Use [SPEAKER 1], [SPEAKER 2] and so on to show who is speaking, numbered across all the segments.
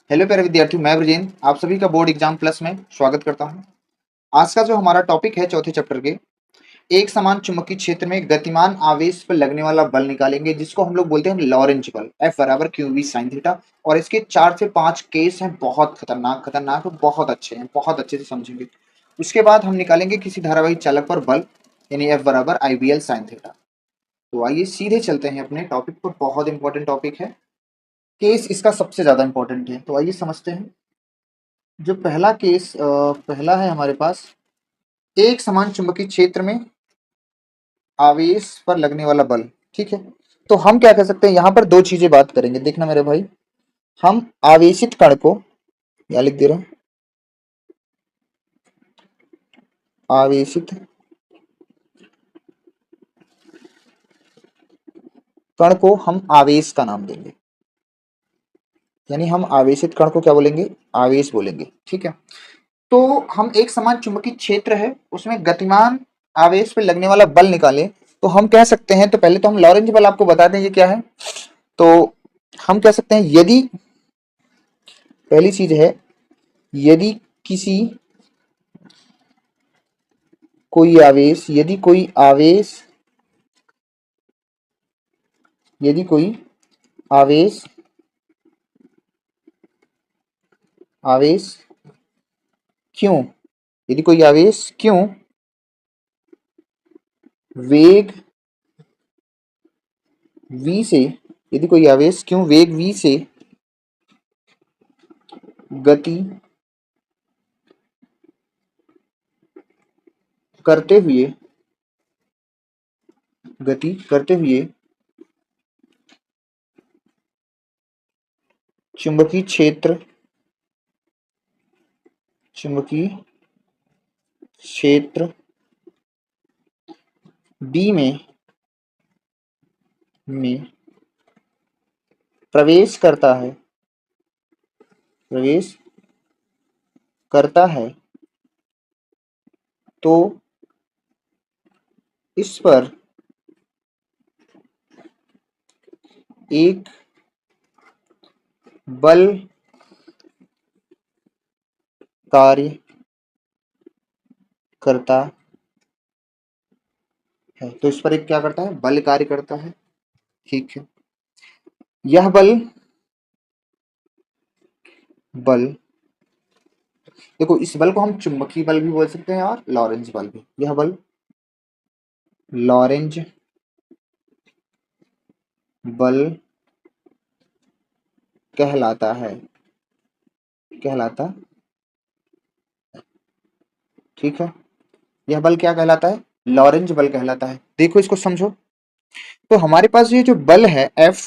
[SPEAKER 1] Hello प्यारे विद्यार्थी, मैं ब्रजेंद्र आप सभी का बोर्ड एग्जाम प्लस में स्वागत करता हूं। आज का जो हमारा टॉपिक है चौथे चैप्टर के एक समान चुंबकीय क्षेत्र में गतिमान आवेश पर लगने वाला बल निकालेंगे, जिसको हम लोग बोलते हैं लॉरेंज बल। F बराबर क्यू वी साइन थीटा। और इसके 4 से 5 केस हैं, बहुत खतरनाक खतरनाक और बहुत अच्छे हैं, बहुत अच्छे से समझेंगे। उसके बाद हम निकालेंगे किसी धारावाही चालक पर बल, यानी F बराबर आई बी एल साइन थीटा। तो आइए सीधे चलते हैं अपने टॉपिक पर। बहुत इंपॉर्टेंट टॉपिक है, केस इसका सबसे ज्यादा इंपॉर्टेंट है। तो आइए समझते हैं। जो पहला केस पहला है हमारे पास, एक समान चुंबकीय क्षेत्र में आवेश पर लगने वाला बल। ठीक है, तो हम क्या कर सकते हैं, यहाँ पर दो चीजें बात करेंगे, देखना मेरे भाई। हम आवेशित कण को, या लिख दे रहा हूं, आवेशित कण को हम आवेश का नाम देंगे, यानी हम आवेशित कण को क्या बोलेंगे, आवेश बोलेंगे। ठीक है, तो हम एक समान चुंबकीय क्षेत्र है उसमें गतिमान आवेश पे लगने वाला बल निकालें, तो हम कह सकते हैं, तो पहले तो हम लॉरेंज बल आपको बता दें ये क्या है। तो हम कह सकते हैं, यदि पहली चीज है, यदि किसी कोई आवेश, यदि कोई आवेश आवेश क्यों, यदि कोई आवेश क्यों वेग v से, यदि कोई आवेश क्यों वेग v से गति करते हुए चुंबकीय क्षेत्र चुंबकीय क्षेत्र B में प्रवेश करता है, प्रवेश करता है, तो इस पर एक बल कार्य करता है। तो इस पर एक क्या करता है, बल कार्य करता है। ठीक है, यह बल बल देखो, इस बल को हम चुंबकीय बल भी बोल सकते हैं और लॉरेंज बल भी। यह बल लॉरेंज बल कहलाता है, कहलाता। ठीक है, यह बल क्या कहलाता है, लॉरेंज बल कहलाता है। देखो इसको समझो, तो हमारे पास ये जो बल है F,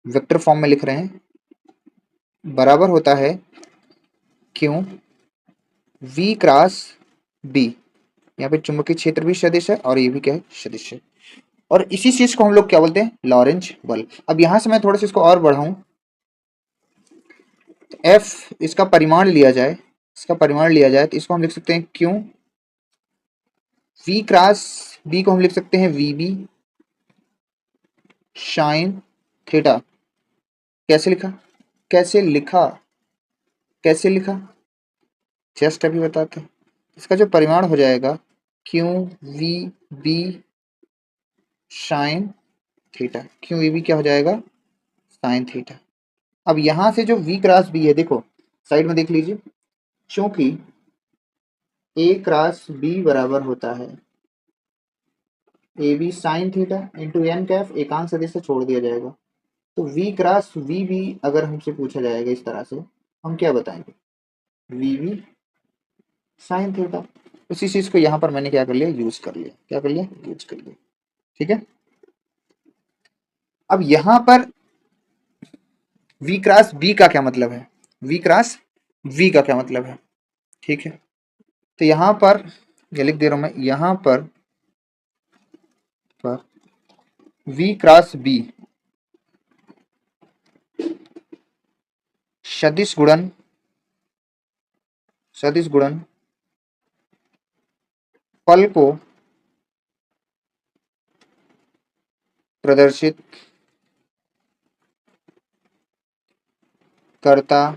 [SPEAKER 1] वेक्टर फॉर्म में लिख रहे हैं, बराबर होता है क्यों V क्रॉस B। यहाँ पे चुंबकीय क्षेत्र भी सदिश है और ये भी क्या है, सदिश है। और इसी चीज को हम लोग क्या बोलते हैं, लॉरेंज बल। अब यहां से मैं थोड़ा सा इसको और बढ़ाऊं, तो F इसका परिमाण लिया जाए, तो इसको हम लिख सकते हैं क्यों V क्रॉस B को हम लिख सकते हैं VB साइन थीटा। कैसे लिखा, कैसे लिखा, कैसे लिखा, जस्ट अभी बताते हैं। इसका जो परिमाण हो जाएगा Q V B sine theta, Q V B क्या हो जाएगा, साइन थीटा। अब यहां से जो v क्रॉस बी है, देखो साइड में देख लीजिए, क्योंकि a क्रॉस b बराबर होता है A B sine theta into N cap, एकांक सदिश से छोड़ दिया जाएगा। तो v क्रॉस वी बी अगर हमसे पूछा जाएगा इस तरह से, हम क्या बताएंगे, वी बी साइन थीटा। उसी चीज को यहाँ पर मैंने क्या कर लिया, यूज कर लिया, क्या कर लिया, यूज कर लिया। ठीक है, अब यहां पर v क्रॉस b का क्या मतलब है, v क्रॉस v का क्या मतलब है। ठीक है, तो यहां पर ये लिख दे रहा हूं मैं, यहां पर v क्रॉस b सदिश गुणन, सदिश गुणन पल को प्रदर्शित करता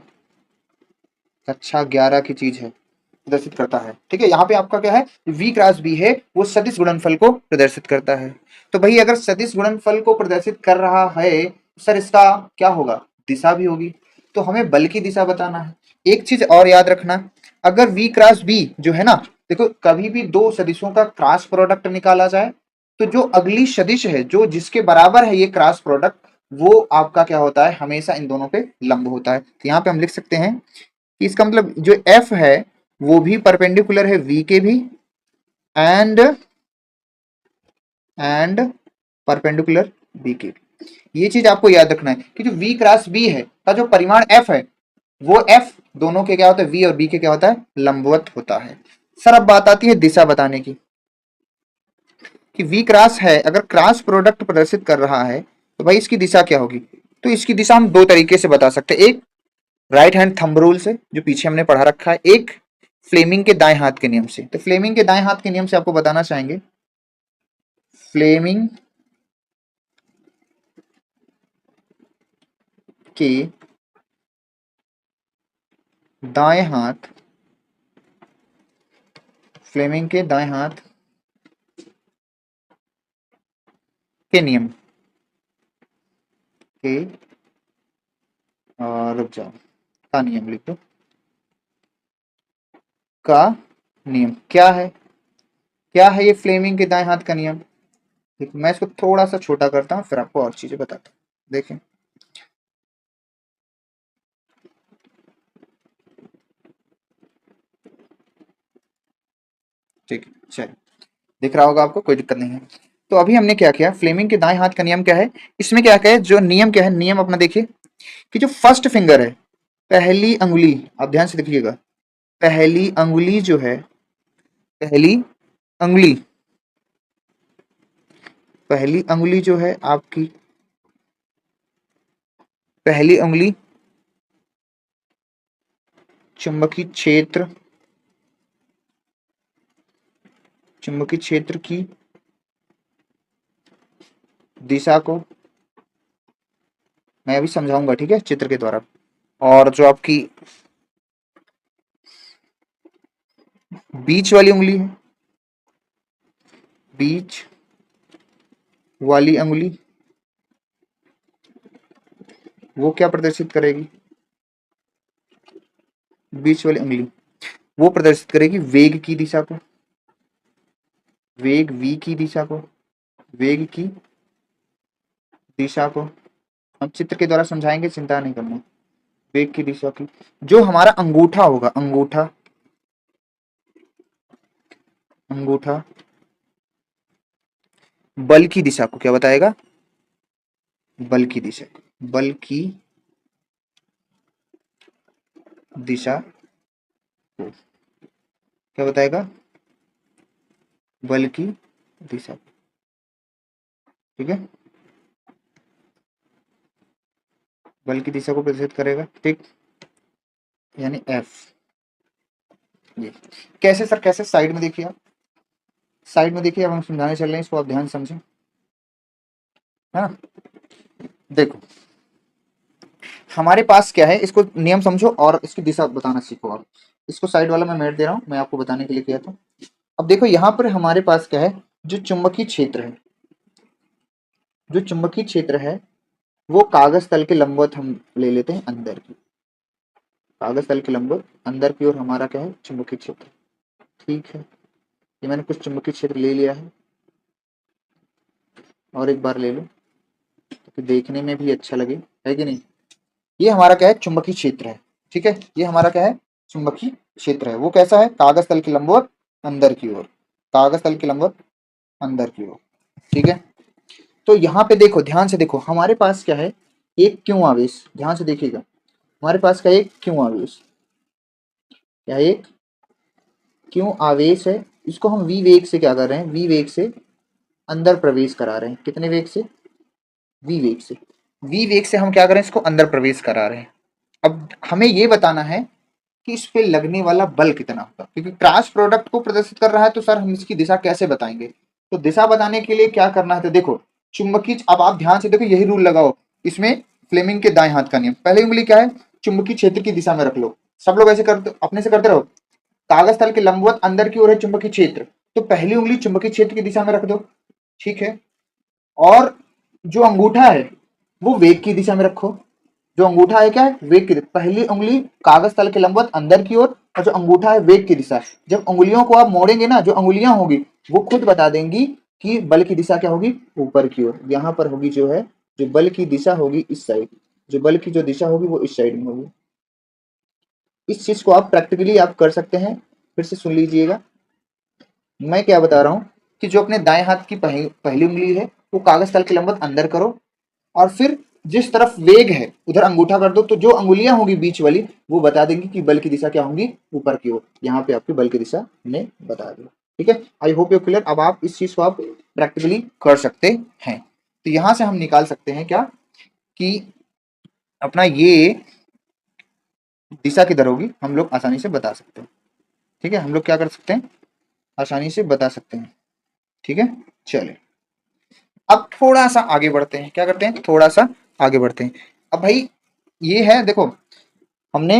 [SPEAKER 1] कक्षा 11 की चीज है, प्रदर्शित करता है। ठीक है, यहाँ पे आपका क्या है, v क्रॉस b है, वो सदिश गुणनफल को प्रदर्शित करता है। तो भाई अगर सदिश गुणनफल को प्रदर्शित कर रहा है सर, इसका क्या होगा, दिशा भी होगी। तो हमें बल की दिशा बताना है। एक चीज और याद रखना, अगर v क्रॉस b जो है ना, देखो कभी भी दो सदिशों का क्रॉस प्रोडक्ट निकाला जाए तो जो अगली सदिश है, जो जिसके बराबर है ये क्रॉस प्रोडक्ट, वो आपका क्या होता है, हमेशा इन दोनों पे लंब होता है। तो यहाँ पे हम लिख सकते हैं कि इसका मतलब जो f है वो भी परपेंडिकुलर है v के भी, एंड परपेंडिकुलर b के भी। ये चीज आपको याद रखना है कि जो v क्रॉस b है का जो परिमाण f है, वो f दोनों के क्या होता है, v और b के क्या होता है, लंबवत होता है। सर अब बात आती है दिशा बताने की, कि v क्रॉस है, अगर क्रॉस प्रोडक्ट प्रदर्शित कर रहा है तो भाई इसकी दिशा क्या होगी। तो इसकी दिशा हम दो तरीके से बता सकते हैं, एक राइट हैंड थंब रूल से जो पीछे हमने पढ़ा रखा है, एक फ्लेमिंग के दाएं हाथ के नियम से। तो फ्लेमिंग के दाएं हाथ के नियम से आपको बताना चाहेंगे, फ्लेमिंग के दाएं हाथ, फ्लेमिंग के दाएं हाथ के नियम के, रुक जाओ, का नियम लिख दो, का नियम क्या है, क्या है ये फ्लेमिंग के दाएं हाथ का नियम। ठीक, मैं इसको थोड़ा सा छोटा करता हूँ फिर आपको और चीजें बताता हूँ। देखें, ठीक है, चलिए, दिख रहा होगा आपको, कोई दिक्कत नहीं है। तो अभी हमने क्या किया, फ्लेमिंग के दाएं हाथ का नियम क्या है, इसमें क्या है, जो नियम क्या है, नियम अपना देखिए कि जो फर्स्ट फिंगर है, पहली अंगुली, आप ध्यान से देखिएगा, पहली अंगुली जो है, पहली अंगुली, पहली अंगुली जो है आपकी, पहली अंगुली चुंबकीय क्षेत्र, चुंबकीय क्षेत्र की दिशा को मैं अभी समझाऊंगा, ठीक है, चित्र के द्वारा। और जो आपकी बीच वाली उंगली है, बीच वाली अंगुली, वो क्या प्रदर्शित करेगी, बीच वाली उंगली वो प्रदर्शित करेगी वेग की दिशा को, वेग v की दिशा को, वेग की दिशा को हम चित्र के द्वारा समझाएंगे, चिंता नहीं करना। वेग की दिशा की, जो हमारा अंगूठा होगा, अंगूठा, अंगूठा बल की दिशा को क्या बताएगा, बल की दिशा, बल की दिशा को क्या बताएगा, बल की दिशा। ठीक है, बल की दिशा को प्रदर्शित करेगा, ठीक, यानी F। ये कैसे सर, कैसे, साइड में देखिए आप, साइड में देखिए, अब हम समझाने चल रहे हैं, इसको आप ध्यान समझें, है ना। देखो हमारे पास क्या है, इसको नियम समझो और इसकी दिशा बताना सीखो। आप इसको साइड वाला मैं मेट दे रहा हूं, मैं आपको बताने के लिए किया था। अब देखो यहाँ पर हमारे पास क्या है, जो चुंबकीय क्षेत्र है, जो चुंबकीय क्षेत्र है वो कागज तल के लंबवत हम ले लेते हैं अंदर की, कागज तल के लंबवत अंदर की ओर हमारा क्या है, चुंबकीय क्षेत्र। ठीक है, ये मैंने कुछ चुंबकीय क्षेत्र ले लिया है, और एक बार ले लो तो देखने में भी अच्छा लगे, है कि नहीं। ये हमारा क्या है, चुंबकीय क्षेत्र है। ठीक है, ये हमारा क्या है, चुंबकीय क्षेत्र है। वो कैसा है, कागज तल के लंबवत अंदर की ओर, कागज तल के लंबवत अंदर की ओर। ठीक है, तो यहाँ पे देखो, ध्यान से देखो, हमारे पास क्या है, एक क्यों आवेश, ध्यान से देखिएगा, हमारे पास क्या है, एक क्यों आवेश, क्या है, एक क्यों आवेश है। इसको हम v वेग से क्या कर रहे हैं, v वेग से अंदर प्रवेश करा रहे हैं। कितने वेग से, v वेग से, v वेग से हम क्या कर रहे हैं, इसको अंदर प्रवेश करा रहे हैं। अब हमें ये बताना है कि इस पे लगने वाला बल कितना होगा, क्योंकि क्रॉस प्रोडक्ट को प्रदर्शित कर रहा है, तो सर हम इसकी दिशा कैसे बताएंगे। तो दिशा बताने के लिए क्या करना है, तो देखो चुंबकीय, अब आप ध्यान से देखो, यही रूल लगाओ इसमें, फ्लेमिंग के दाएं हाथ का नियम, पहली उंगली क्या है, चुंबकीय क्षेत्र की दिशा में रख लो। सब लोग ऐसे करते, अपने से करते रहो। कागज तल के लंबवत अंदर की ओर है चुंबकीय क्षेत्र, तो पहली उंगली चुंबकीय क्षेत्र की दिशा में रख दो, ठीक है। और जो अंगूठा है वो वेग की दिशा में रखो। जो अंगूठा है क्या है, वेग की, पहली उंगली कागज तल के लंबवत अंदर की ओर, और जो अंगूठा है वेग की दिशा। जब उंगलियों को आप मोड़ेंगे ना, जो उंगलियां होगी वो खुद बता देंगी कि बल की दिशा क्या होगी, ऊपर की ओर। यहाँ पर होगी जो है, जो बल की दिशा होगी इस साइड, जो बल की जो दिशा होगी वो इस साइड में होगी। इस चीज को आप प्रैक्टिकली आप कर सकते हैं। फिर से सुन लीजिएगा, मैं क्या बता रहा हूँ कि जो अपने दाएं हाथ की पहली उंगली है वो कागज तल के लंबवत अंदर करो, और फिर जिस तरफ वेग है उधर अंगूठा कर दो, तो जो अंगुलियां होगी बीच वाली वो बता देंगी कि बल की दिशा क्या होगी, ऊपर की ओर। यहाँ पे आपकी बल की दिशा ने बता दिया, ठीक है। I hope you clear. अब आप इस चीज को आप प्रैक्टिकली कर सकते हैं। तो यहां से हम निकाल सकते हैं क्या, कि अपना ये दिशा किधर होगी हम लोग आसानी से बता सकते हैं, ठीक है। हम लोग क्या कर सकते हैं, आसानी से बता सकते हैं, ठीक है। चलिए अब थोड़ा सा आगे बढ़ते हैं, क्या करते हैं, थोड़ा सा आगे बढ़ते हैं। अब भाई ये है, देखो हमने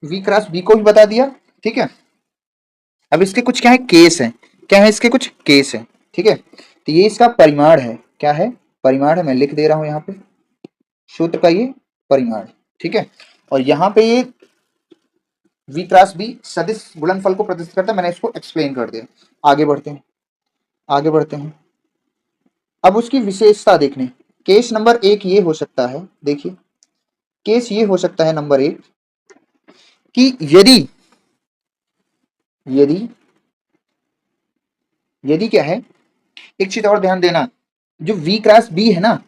[SPEAKER 1] v क्रॉस b को भी बता दिया, ठीक है। अब इसके कुछ क्या है, केस है, क्या है इसके कुछ केस है, ठीक है। तो ये इसका परिमाण है, क्या है, परिमाण है। मैं लिख दे रहा हूं यहाँ पे सूत्र का ये परिमाण, ठीक है। और यहाँ पे ये v क्रॉस b सदिश गुणनफल को प्रदर्शित करता है, मैंने इसको एक्सप्लेन कर दिया। आगे बढ़ते हैं, आगे बढ़ते हैं। अब उसकी विशेषता देखने, केस नंबर 1 ये हो सकता है, देखिए केस ये हो सकता है नंबर 1 कि यदि यदि यदि क्या है, एक चीज और ध्यान देना, जो v क्रॉस b है ना,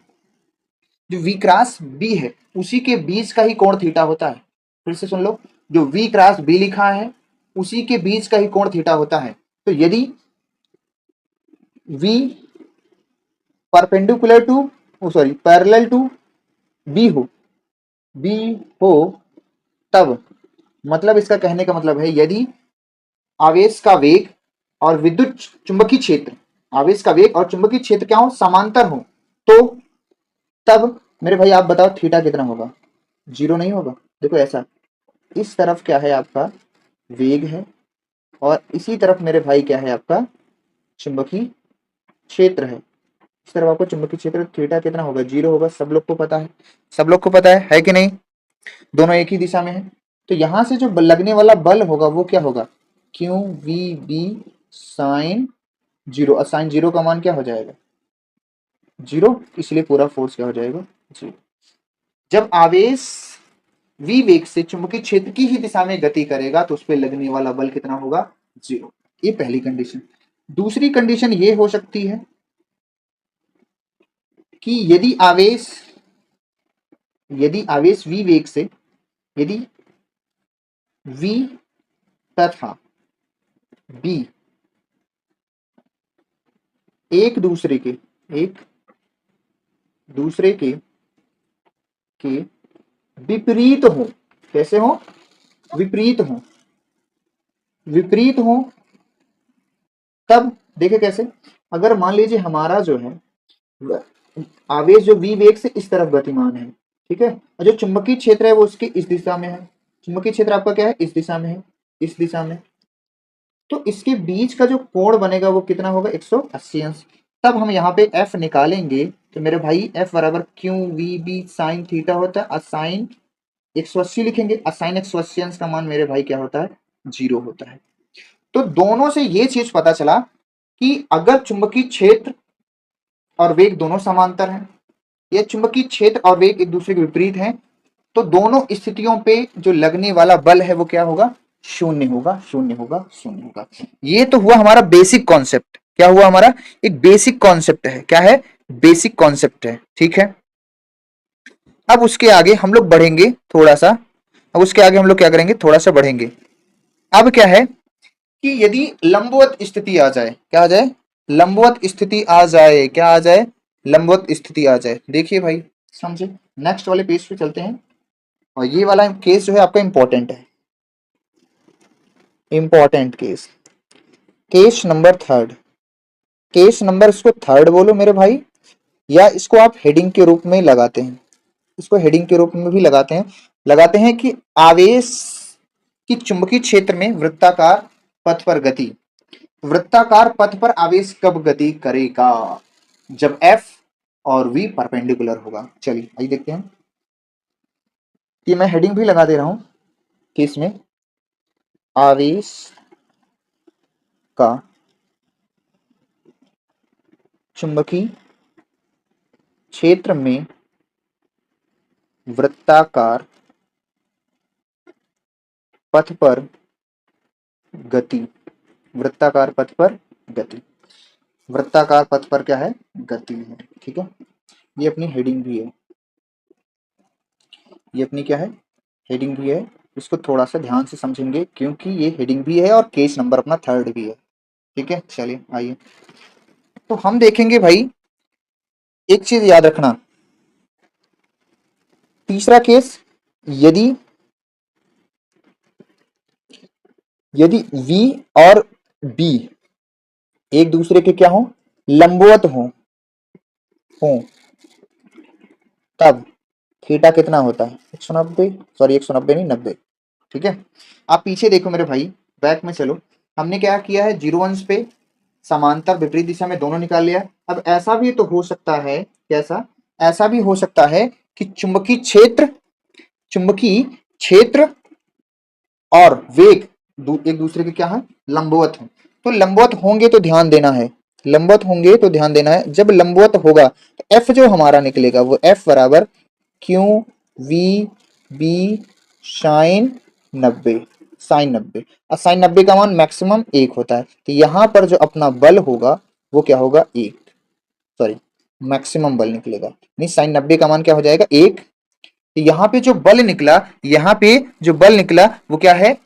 [SPEAKER 1] जो v क्रॉस b है उसी के बीच का ही कोण थीटा होता है। फिर से सुन लो, जो v क्रॉस b लिखा है उसी के बीच का ही कोण थीटा होता है। तो यदि v perpendicular to, sorry parallel to b हो तब, मतलब इसका कहने का मतलब है यदि आवेश का वेग और विद्युत चुंबकीय क्षेत्र, आवेश का वेग और चुंबकीय क्षेत्र क्या हो, समांतर हो, तो तब मेरे भाई आप बताओ थीटा कितना होगा, 0 नहीं होगा। देखो ऐसा, इस तरफ क्या है आपका वेग है, और इसी तरफ मेरे भाई क्या है आपका चुंबकीय क्षेत्र है। इस तरफ आपको चुंबकीय क्षेत्र, थीटा कितना होगा, 0 होगा। सब लोग को पता है, सब लोग को पता है कि नहीं, दोनों एक ही दिशा में है। तो यहां से जो लगने वाला बल होगा वो क्या होगा, क्यू वी बी साइन 0। और साइन 0 का मान क्या हो जाएगा, 0, इसलिए पूरा फोर्स क्या हो जाएगा, 0। जब आवेश v वेग से चुंबकीय क्षेत्र की ही दिशा में गति करेगा तो उस पर लगने वाला बल कितना होगा, 0। ये पहली कंडीशन। दूसरी कंडीशन ये हो सकती है कि यदि आवेश v वेग से, यदि v तथा b एक दूसरे के विपरीत हो, कैसे हो, विपरीत हो, तब देखे कैसे, अगर मान लीजिए हमारा जो है आवेश जो v वेग से इस तरफ गतिमान है, ठीक है, और जो चुंबकीय क्षेत्र है वो उसकी इस दिशा में है। चुंबकीय क्षेत्र आपका क्या है, इस दिशा में है, इस दिशा में। तो इसके बीच का जो कोण बनेगा वो कितना होगा, 180 अंश। तब हम यहाँ पे f निकालेंगे तो मेरे भाई f बराबर Q V B sine theta होता है, और साइन 180 लिखेंगे, और साइन 180 अंश का मान मेरे भाई क्या होता है, 0 होता है। तो दोनों से ये चीज पता चला कि अगर चुंबकीय क्षेत्र और वेग दोनों समांतर हैं, या चुंबकीय क्षेत्र और वेग एक दूसरे के विपरीत हैं, तो दोनों स्थितियों पे जो लगने वाला बल है वो क्या होगा, शून्य होगा, शून्य होगा, शून्य होगा। ये तो हुआ हमारा बेसिक कॉन्सेप्ट। क्या हुआ हमारा, एक बेसिक कॉन्सेप्ट है, क्या है, बेसिक कॉन्सेप्ट है, ठीक है। अब उसके आगे हम लोग बढ़ेंगे थोड़ा सा, अब उसके आगे हम लोग क्या करेंगे, थोड़ा सा बढ़ेंगे। अब क्या है कि यदि लंबवत स्थिति आ जाए, क्या आ जाए, लंबवत स्थिति आ जाए, क्या आ जाए, लंबवत स्थिति आ जाए। देखिए भाई समझे, नेक्स्ट वाले पेज पे चलते हैं। और ये वाला केस जो है आपका इंपॉर्टेंट है, important case, case number 3, case number इसको 3 बोलो मेरे भाई, या इसको आप हेडिंग के रूप में लगाते हैं, इसको हेडिंग के रूप में भी लगाते हैं। लगाते हैं कि आवेश की चुंबकीय क्षेत्र में वृत्ताकार पथ पर गति। वृत्ताकार पथ पर आवेश कब गति करेगा? जब F और V परपेंडिकुलर होगा। चलिए आइए देखते हैं कि मैं हेडिंग भी लगा दे रहा हूं कि इसमें आवेश का चुंबकीय क्षेत्र में वृत्ताकार पथ पर गति। वृत्ताकार पथ पर गति। वृत्ताकार पथ पर क्या है? गति है। ठीक है, ये अपनी हेडिंग भी है। ये अपनी क्या है? हेडिंग भी है। इसको थोड़ा सा ध्यान से समझेंगे क्योंकि ये हेडिंग भी है और केस नंबर अपना 3rd भी है। ठीक है, चलिए आइए तो हम देखेंगे भाई, एक चीज याद रखना। तीसरा केस, यदि यदि V और B एक दूसरे के क्या हो? लंबवत हो तब थीटा कितना होता है? 190, सॉरी 190 नहीं 90। ठीक है, आप पीछे देखो मेरे भाई, बैक में चलो। हमने क्या किया है? 0 अंश पे समांतर विपरीत दिशा में दोनों निकाल लिया। अब ऐसा भी तो हो सकता है, कैसा? ऐसा भी हो सकता है कि चुंबकीय क्षेत्र और वेग एक दूसरे के क्या है? लंबवत है। तो लंबवत होंगे तो ध्यान देना है, लंबवत होंगे तो ध्यान देना है। जब लंबवत होगा तो F जो हमारा निकलेगा वो F बराबर Q V B sine 90। Sine 90 और साइन 90 का मान मैक्सिमम 1 होता है। तो यहां पर जो अपना बल होगा वो क्या होगा? 1, सॉरी मैक्सिमम बल निकलेगा। नहीं, साइन 90 का मान क्या हो जाएगा? 1। तो यहाँ पे जो बल निकला, यहाँ पे जो बल निकला वो क्या है?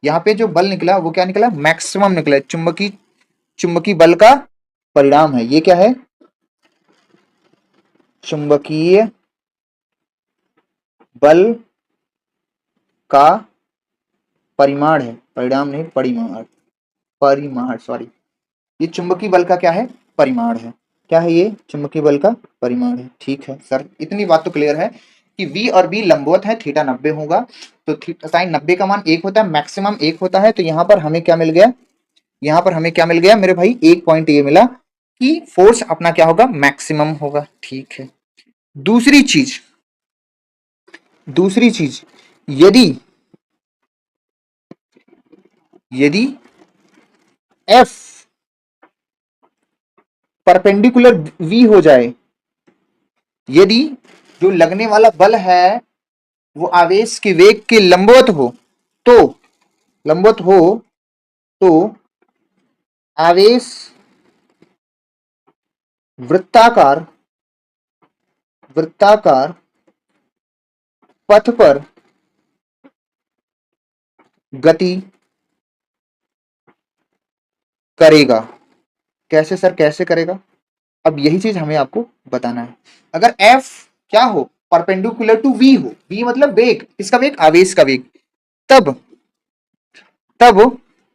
[SPEAKER 1] यहाँ पे जो बल निकला वो क्या निकला? मैक्सिमम निकला। चुंबकीय बल का परिणाम है ये। क्या है? चुंबकीय बल का परिमाण है, परिणाम नहीं, परिमाण। परिमाण, सॉरी, ये चुंबकीय बल का क्या है? परिमाण है। क्या है ये? चुंबकीय बल का परिमाण है। ठीक है सर, इतनी बात तो क्लियर है कि V और B लंबवत है, थीटा 90 होगा तो साइन 90 का मान 1 होता है, मैक्सिमम 1 होता है। तो यहाँ पर हमें क्या मिल गया? यहाँ पर हमें क्या मिल गया मेरे भाई? एक पॉइंट ये मिला कि फोर्स अपना क्या होगा? मैक्सिमम होगा। ठीक है, दूसरी चीज, यदि यदि F परपेंडिकुलर V हो जाए, यदि जो लगने वाला बल है वो आवेश के वेग के तो लंबवत हो तो आवेश वृत्ताकार पथ पर गति करेगा। कैसे सर, कैसे करेगा? अब यही चीज हमें आपको बताना है। अगर F क्या हो? परपेंडिकुलर टू V हो, V मतलब वेग, किसका वेग? आवेश का वेग। तब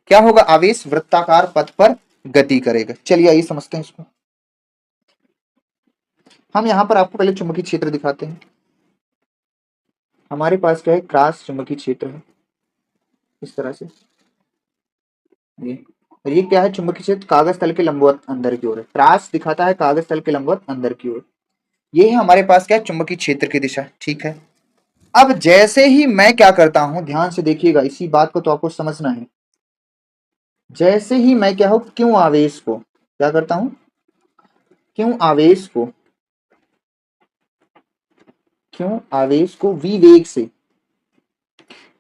[SPEAKER 1] क्या होगा? आवेश वृत्ताकार पथ पर गति करेगा। चलिए आइए समझते हैं इसको। हम यहां पर आपको पहले चुंबकीय क्षेत्र दिखाते हैं। हमारे पास क्या है? क्रॉस चुंबकीय क्षेत्र है इस तरह से। ये और ये क्या है? चुंबकीय क्षेत्र कागज तल के लंबवत अंदर की ओर है। क्रॉस दिखाता है कागज तल के लंबवत अंदर की ओर। ये है हमारे पास क्या है? चुंबकीय क्षेत्र की दिशा। ठीक है, अब जैसे ही मैं क्या करता हूं, ध्यान से देखिएगा, इसी बात को तो आपको समझना है। जैसे ही मैं क्या हूं? क्यों आवेश को क्या करता हूं? क्यों आवेश को वी वेग से,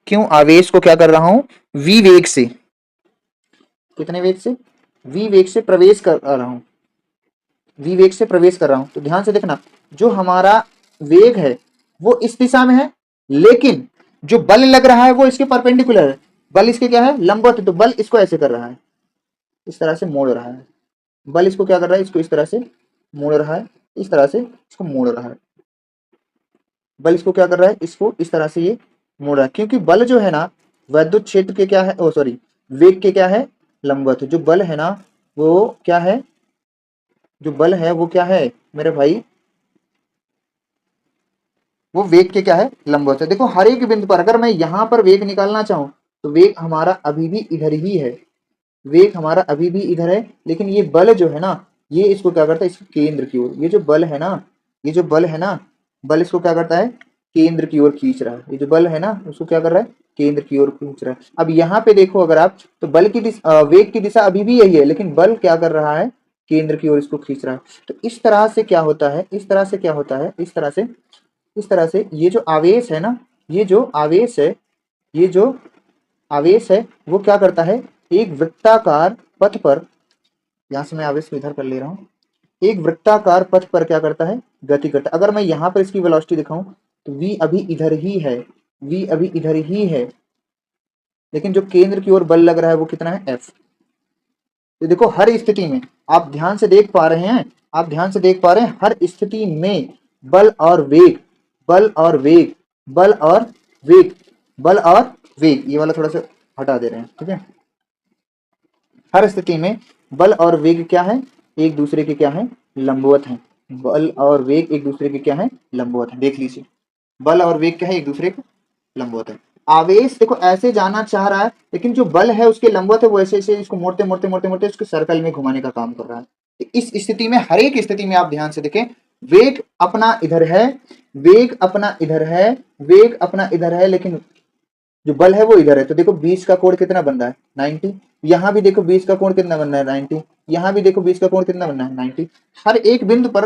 [SPEAKER 1] क्यों आवेश को क्या कर रहा हूं? वी वेग से। कितने वेग से? वी वेग से प्रवेश कर रहा हूं। वी वेग से प्रवेश कर रहा हूं। तो ध्यान से देखना, जो हमारा वेग है वो इस दिशा में है, लेकिन जो बल लग रहा है वो इसके परपेंडिकुलर है। बल इसके क्या है? लंबवत है। तो बल इसको ऐसे कर रहा है, इस तरह से मोड़ रहा है। बल इसको क्या कर रहा है? इसको इस तरह से मोड़ रहा है, इस तरह से इसको मोड़ रहा है। बल इसको क्या कर रहा है? इसको इस तरह से ये मोड़ रहा है, क्योंकि बल जो है ना वैद्युत क्षेत्र के क्या है? ओ सॉरी, वेग के क्या है? लंबवत है। जो बल है ना वो क्या है? जो बल है वो क्या है मेरे भाई? वो वेग के क्या है, लंबवत है। देखो हर एक बिंदु पर अगर मैं यहाँ पर वेग निकालना चाहूँ तो वेग हमारा अभी भी इधर ही है, वेग हमारा अभी भी इधर है, लेकिन ये बल जो है ना, ये इसको क्या करता है, इसके केंद्र की ओर, ये जो बल है ना, ये जो बल है ना, बल इसको क्या करता है, केंद्र की ओर खींच रहा है। ये जो बल है ना उसको क्या कर रहा है, केंद्र की ओर खींच रहा है। अब यहाँ पे देखो अगर आप, तो बल की दिशा, वेग की दिशा अभी भी यही है, लेकिन बल क्या कर रहा है, केंद्र की ओर इसको खींच रहा है। तो इस तरह से क्या होता है, इस तरह से क्या होता है, इस तरह से ये जो आवेश है ना, ये जो आवेश है, ये जो आवेश है वो क्या करता है, एक वृत्ताकार पथ पर, यहां से मैं आवेश को इधर कर ले रहा हूं, एक वृत्ताकार पथ पर क्या करता है, गति करता है। अगर मैं यहां पर इसकी वेलोसिटी दिखाऊं तो v अभी इधर ही है, v अभी इधर ही है, लेकिन जो केंद्र की ओर बल लग रहा है वो कितना है, f। तो देखो हर स्थिति में आप ध्यान से देख पा रहे हैं, आप ध्यान से देख पा रहे हैं, हर स्थिति में बल और वेग, बल और वेग, बल और वेग, बल और वेग, ये वाला थोड़ा सा हटा दे रहे हैं, ठीक है। हर स्थिति में बल और वेग क्या है, एक दूसरे के क्या है, लंबवत है। बल और वेग एक दूसरे के क्या है, लंबवत है। देख लीजिए, बल और वेग क्या है, एक दूसरे के लंबवत है। आवेश देखो ऐसे जाना चाह रहा है, लेकिन जो बल है उसके लंबवत है, वो ऐसे ऐसे इसको मोड़ते मोड़ते मोड़ते मोड़ते उसके सर्कल में घुमाने का काम कर रहा है। तो इस स्थिति में, हर एक स्थिति में आप ध्यान से देखें, वेग अपना इधर है, वेग अपना इधर है, वेग अपना इधर है, लेकिन जो बल है वो इधर है। तो देखो 20 का कोण कितना बन रहा है, 90। यहाँ भी देखो 20 का कोण कितना बन रहा है, 90। यहाँ भी देखो 20 का कोण कितना बन रहा है, 90। हर एक बिंदु पर,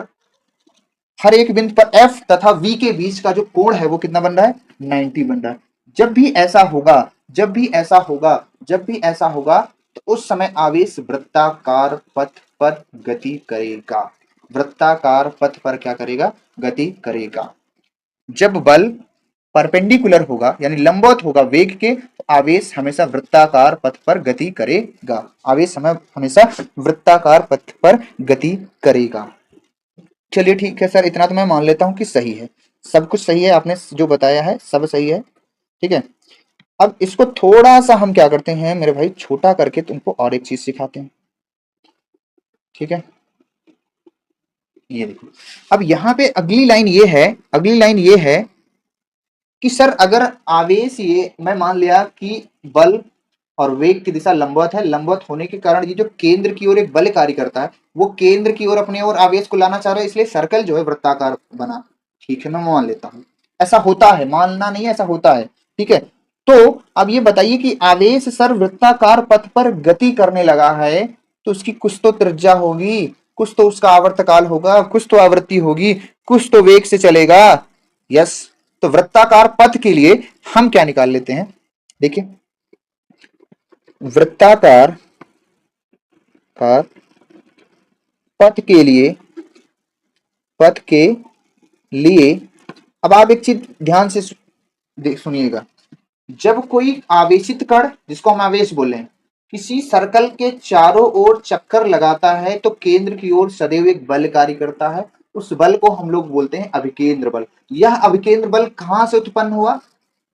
[SPEAKER 1] हर एक बिंदु पर F तथा V के बीच का जो कोण है वो कितना बन रहा है, 90 बन रहा है। जब भी ऐसा होगा, जब भी ऐसा होगा, जब भी ऐसा होगा, तो उस समय आवेश वृत्ताकार पथ पर गति करेगा, वृत्ताकार पथ पर क्या करेगा, गति करेगा। जब बल परपेंडिकुलर होगा यानी लंबवत होगा वेग के, तो आवेश हमेशा वृत्ताकार पथ पर गति करेगा, आवेश हमेशा वृत्ताकार पथ पर गति करेगा। चलिए ठीक है सर, इतना तो मैं मान लेता हूं कि सही है, सब कुछ सही है, आपने जो बताया है सब सही है, ठीक है। अब इसको थोड़ा सा हम क्या करते हैं मेरे भाई, छोटा करके तुमको और एक चीज सिखाते हैं, ठीक है। ये देखो, अब यहाँ पे अगली लाइन ये है, अगली लाइन ये है कि सर अगर आवेश, ये मैं मान लिया कि बल और वेग की दिशा लंबवत है, लंबवत होने के कारण ये जो केंद्र की ओर एक बल कार्य करता है, वो केंद्र की ओर अपने ओर आवेश को लाना चाह रहा है, इसलिए सर्कल जो है वृत्ताकार बना। ठीक है, मैं मान लेता हूं, ऐसा होता है, मानना नहीं है, ऐसा होता है, ठीक है। तो अब ये बताइए कि आवेश सर वृत्ताकार पथ पर गति करने लगा है, तो उसकी कुछ तो त्रिज्या होगी, कुछ तो उसका आवर्तकाल होगा, कुछ तो आवृत्ति होगी, कुछ तो वेग से चलेगा। यस, तो वृत्ताकार पथ के लिए हम क्या निकाल लेते हैं, देखिए, वृत्ताकार कार पथ के लिए, पथ के लिए, अब आप एक चीज ध्यान से सुनिएगा, जब कोई आवेशित कण, जिसको हम आवेश बोले हैं, किसी सर्कल के चारों ओर चक्कर लगाता है, तो केंद्र की ओर सदैव एक बल कार्य करता है, उस बल को हम लोग बोलते हैं अभिकेंद्र बल। यह अभिकेंद्र बल कहां से उत्पन्न हुआ,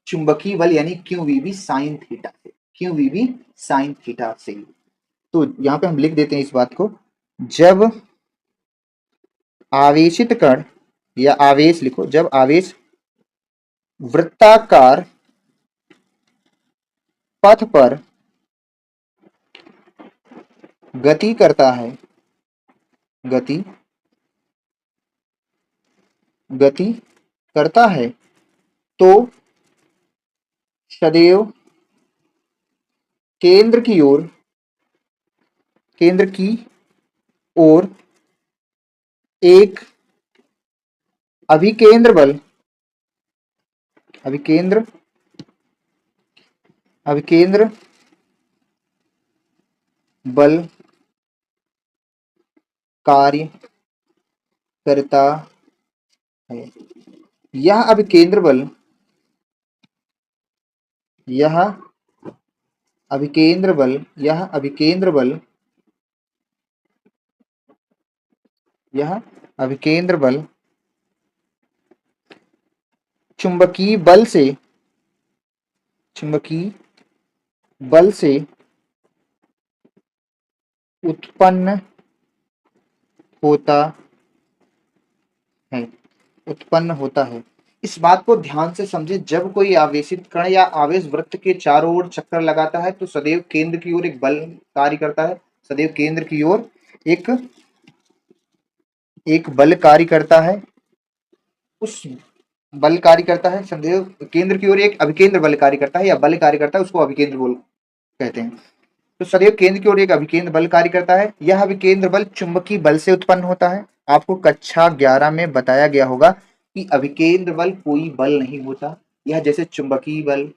[SPEAKER 1] चुंबकीय बल यानी QVB साइन थीटा से, QVB साइन थीटा से। तो यहां पे हम लिख देते हैं इस बात को, जब आवेशित कण, या आवेश लिखो, जब आवेश वृत्ताकार पथ पर गति करता है, गति गति करता है, तो सदैव केंद्र की ओर, केंद्र की ओर एक अभिकेंद्र बल, अभिकेंद्र अभिकेंद्र बल कार्य करता है। यह अभिकेंद्र बल, यह अभिकेंद्र बल, यह अभिकेंद्र बल, यह अभिकेंद्र बल चुंबकीय बल से, चुंबकीय बल से उत्पन्न होता है, उत्पन्न होता है। इस बात को ध्यान से समझे, जब कोई आवेशित कण या आवेश वृत्त के चारों ओर चक्कर लगाता है तो सदैव केंद्र की ओर एक बल कार्य करता है, सदैव केंद्र की ओर एक एक बल कार्य करता है, उस बल कार्य करता है, सदैव केंद्र की ओर एक अभिकेंद्र बल कार्य करता है या बल कार्य करता है, उसको अभिकेंद्र बल कहते हैं। तो सदैव केंद्र की ओर एक अभिकेंद्र बल कार्य करता है। यह अभिकेंद्र बल चुंबकीय बल से उत्पन्न होता है। आपको कक्षा 11 में बताया गया होगा कि अभिकेंद्र बल कोई बल नहीं होता, यह जैसे चुंबकीय बल,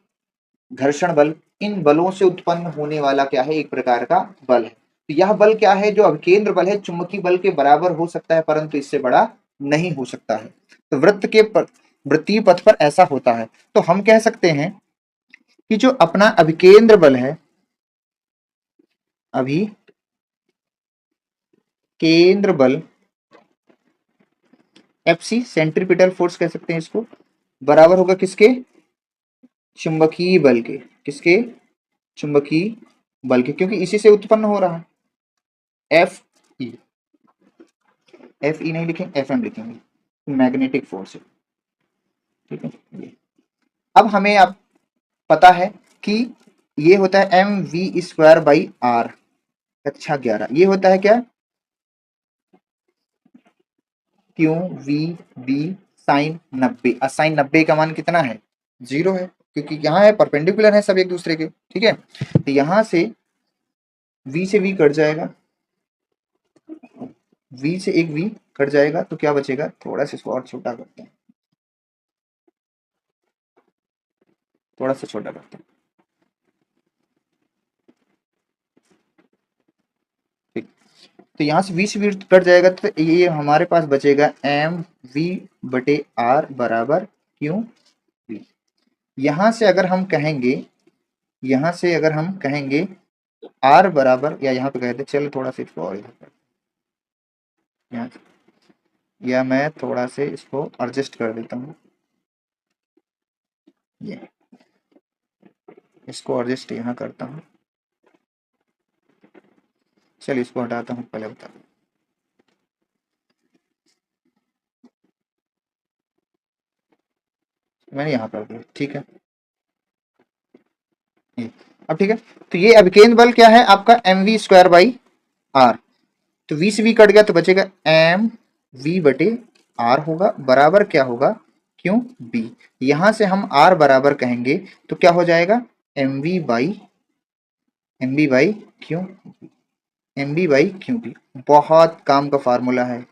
[SPEAKER 1] घर्षण बल, इन बलों से उत्पन्न होने वाला क्या है, एक प्रकार का बल है। तो यह बल क्या है, जो अभिकेंद्र बल है, चुंबकीय बल के बराबर हो सकता है परंतु इससे बड़ा नहीं हो सकता है। तो वृत्तीय पथ पर ऐसा होता है। तो हम कह सकते हैं कि जो अपना अभिकेंद्र बल है, अभिकेंद्र बल एफसी, सेंट्रीपिटल फोर्स कह सकते हैं इसको, बराबर होगा किसके, चुंबकीय बल के। किसके, चुंबकीय बल के, क्योंकि इसी से उत्पन्न हो रहा है। एफ ई, एफ ई नहीं लिखेंगे, एफ एम लिखेंगे, मैग्नेटिक फोर्स है। ठीक है, अब हमें अब पता है कि ये होता है M V square by R. कक्षा 11 ये होता है क्या, Q V B sine 90। Sine 90 का मान कितना है, 0 है, क्योंकि यहाँ है परपेंडिकुलर है सब एक दूसरे के। ठीक है, तो यहाँ से v से v कट जाएगा, v से एक v कट जाएगा, तो क्या बचेगा, थोड़ा सा इसको और छोटा करते हैं, थोड़ा सा छोटा करते हैं। ठीक, तो यहाँ से v से v कट जाएगा, तो ये हमारे पास बचेगा एम वी बटे आर बराबर क्यू वी। यहाँ से अगर हम कहेंगे, यहाँ से अगर हम कहेंगे आर बराबर, या यहाँ पे कहते, चलो थोड़ा सा इसको और इधर कर, यहाँ या मैं थोड़ा से इसको एडजस्ट कर देता हूँ, ये इसको एडजस्ट यहाँ करता हूँ। चलिए इसको हटाता हूँ, पहले बता, मैंने यहाँ कर दिया। ठीक है, ये अब ठीक है। तो ये अभिकेंद्र बल क्या है आपका, M V square by R. तो वी से वी कट गया तो बचेगा एम वी बटे आर होगा, बराबर क्या होगा, क्यों बी। यहां से हम आर बराबर कहेंगे तो क्या हो जाएगा, M V by Q, M B by Q B. बहुत काम का फार्मूला है,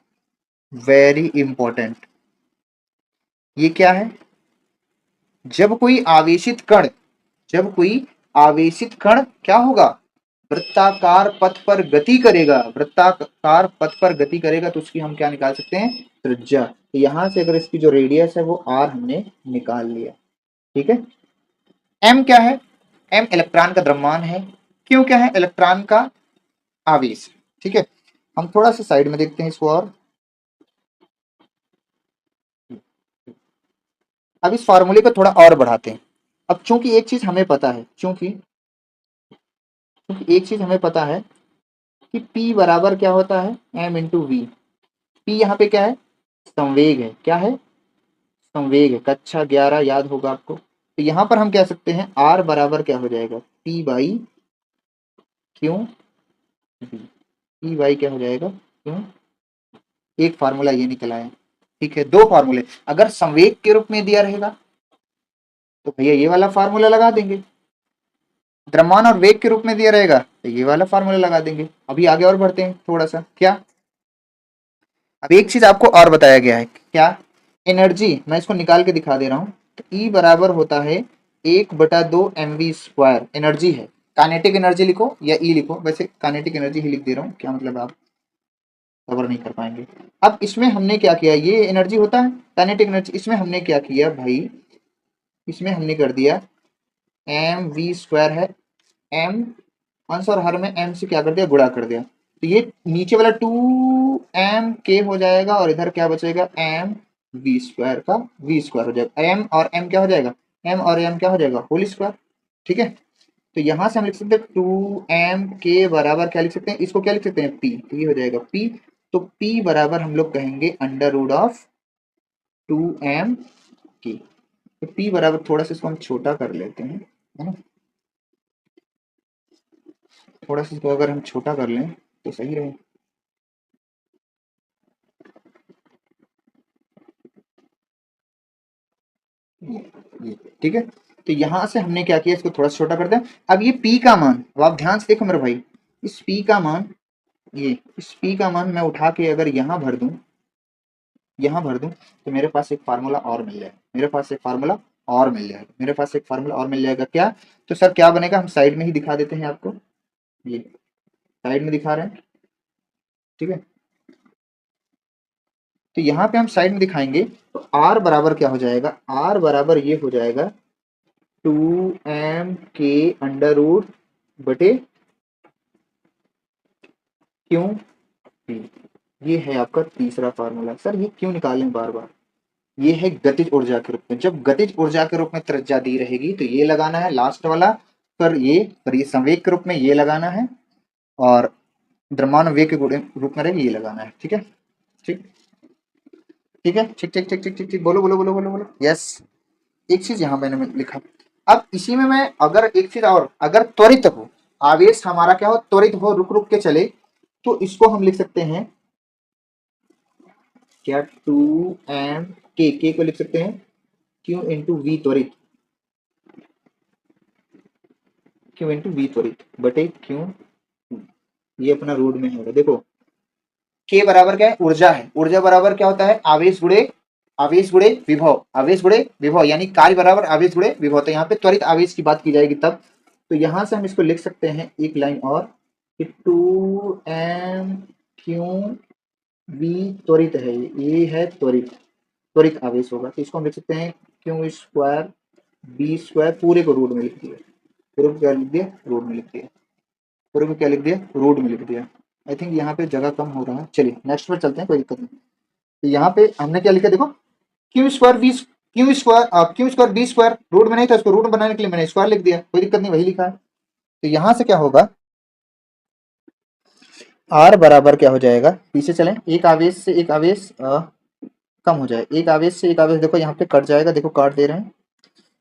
[SPEAKER 1] वेरी इंपॉर्टेंट। ये क्या है, जब कोई आवेशित कण, जब कोई आवेशित कण क्या होगा, वृत्ताकार पथ पर गति करेगा, वृत्ताकार पथ पर गति करेगा, तो उसकी हम क्या निकाल सकते हैं, त्रिज्या। तो यहां से अगर इसकी जो रेडियस है वो आर हमने निकाल लिया। ठीक है, एम क्या है, एम इलेक्ट्रॉन का द्रव्यमान है, क्यू क्या है, इलेक्ट्रॉन का आवेश। ठीक है, हम थोड़ा सा साइड में देखते हैं इसको, और अब इस फॉर्मूले को थोड़ा और बढ़ाते हैं। अब चूंकि एक चीज हमें पता है, चूंकि एक चीज हमें पता है कि P बराबर क्या होता है, m इंटू वी। P यहाँ पे क्या है, संवेग है, क्या है, संवेग है, कक्षा 11 याद होगा आपको। तो यहाँ पर हम कह सकते हैं R बराबर क्या हो जाएगा, P बाई क्यों V। P बाई क्या हो जाएगा, क्यों, एक फार्मूला ये निकला है। ठीक है, दो फार्मूले, अगर संवेग के रूप में दिया रहेगा तो भैया ये वाला फार्मूला लगा देंगे, द्रव्यमान और वेग के रूप में दिया रहेगा तो ये वाला फार्मूला लगा देंगे। अभी आगे और बढ़ते हैं थोड़ा सा, क्या, अब एक चीज आपको और बताया गया है, क्या, एनर्जी, मैं इसको निकाल के दिखा दे रहा हूं। तो E बराबर होता है 1/2 mv स्क्वायर, एनर्जी है, काइनेटिक एनर्जी लिखो या E लिखो, वैसे काइनेटिक एनर्जी ही लिख दे रहा हूँ, क्या मतलब आप कवर नहीं कर पाएंगे। अब इसमें हमने क्या किया, ये एनर्जी होता है काइनेटिक एनर्जी, इसमें हमने क्या किया भाई, इसमें हमने कर दिया एम वी स्क्वायर है, एम अंश और हर में एम से क्या कर दिया, गुणा कर दिया। तो ये नीचे वाला 2m k हो जाएगा और इधर क्या बचेगा, एम वी स्क्वायर का वी स्क्वायर हो जाएगा, एम और एम क्या हो जाएगा, एम और एम क्या हो जाएगा, होल स्क्वायर। ठीक है, तो यहां से हम लिख सकते हैं 2m k बराबर क्या लिख सकते हैं, इसको क्या लिख सकते हैं, p। तो ये हो जाएगा p। तो p बराबर हम लोग कहेंगे अंडर रूट ऑफ 2m की। तो P बराबर, थोड़ा सा इसको हम छोटा कर लेते हैं, है ना, थोड़ा सा इसको अगर हम छोटा कर लें तो सही रहे। ठीक है, तो यहां से हमने क्या किया, इसको थोड़ा सा छोटा कर दिया। अब ये P का मान, अब आप ध्यान से देखो मेरे भाई, इस P का मान, ये इस P का मान मैं उठा के अगर यहाँ भर दूं, यहाँ भर दूं, तो मेरे पास एक फार्मूला और मिल जाएगा, मेरे पास एक फार्मूला और मिल जाएगा, मेरे पास एक फार्मूला और मिल जाएगा। क्या? तो सर क्या बनेगा, हम साइड में ही दिखा देते हैं आपको, ये साइड में दिखा रहे हैं, ठीक है। तो यहाँ पे हम साइड में दिखाएंगे, तो R बराबर क्या हो जाएगा, R बराबर ये हो जाएगा 2m के अंडर रूट बटे क्यों P। ये है आपका तीसरा फार्मूला। सर ये क्यों निकालें बार बार, ये है गतिज ऊर्जा के रूप में। जब गतिज ऊर्जा के रूप में त्रिज्या दी रहेगी तो ये लगाना है लास्ट वाला, पर ये संवेग के रूप में ये लगाना है, और द्रव्यमान वेग के रूप में रहेगी ये लगाना है। ठीक है, ठीक, ठीक है, ठीक ठीक ठीक ठीक ठीक ठीक, बोलो बोलो बोलो बोलो बोलो, यस। एक चीज यहाँ मैंने लिखा, अब इसी में मैं अगर एक चीज और, अगर त्वरित हो, आवेश हमारा क्या हो, त्वरित हो, रुक रुक के चले, तो इसको हम लिख सकते हैं क्या, 2m के को लिख सकते हैं क्यू इंटू वी त्वरित, क्यू इंटू वी त्वरित बटे क्यू, ये अपना रूट में होगा। देखो के बराबर क्या है, ऊर्जा है, ऊर्जा बराबर क्या होता है, आवेश गुणे विभव, आवेश गुणे विभव, यानी कार्य बराबर आवेश गुणे विभव। तो यहाँ पे त्वरित आवेश की बात की जाएगी तब, तो यहां से हम इसको लिख सकते हैं एक लाइन और, कि 2m क्यू वी त्वरित है, ये है त्वरित, त्वरित आवेश होगा। तो इसको हम लिख सकते हैं क्यू स्क्वायर बी स्क्वायर, पूरे को रूट में लिख दिया, पूरे को क्या लिख दिया, रूट में लिख दिया, पूरे को क्या लिख दिया, रूट में लिख दिया। आई थिंक यहाँ पे जगह कम हो रहा है, चलिए नेक्स्ट पर चलते हैं, कोई दिक्कत नहीं। तो यहाँ पे हमने क्या लिखा, देखो Q square B, Q square B square, root में नहीं था, इसको रूट में बनाने के लिए मैंने स्क्वायर लिख दिया, कोई दिक्कत नहीं, वही लिखा है। तो यहाँ से क्या होगा, आर बराबर क्या हो जाएगा, पीछे चलें, एक आवेश से एक आवेश कम हो जाए, एक आवेश से एक आवेश, देखो यहाँ पे कट जाएगा, देखो काट दे रहे हैं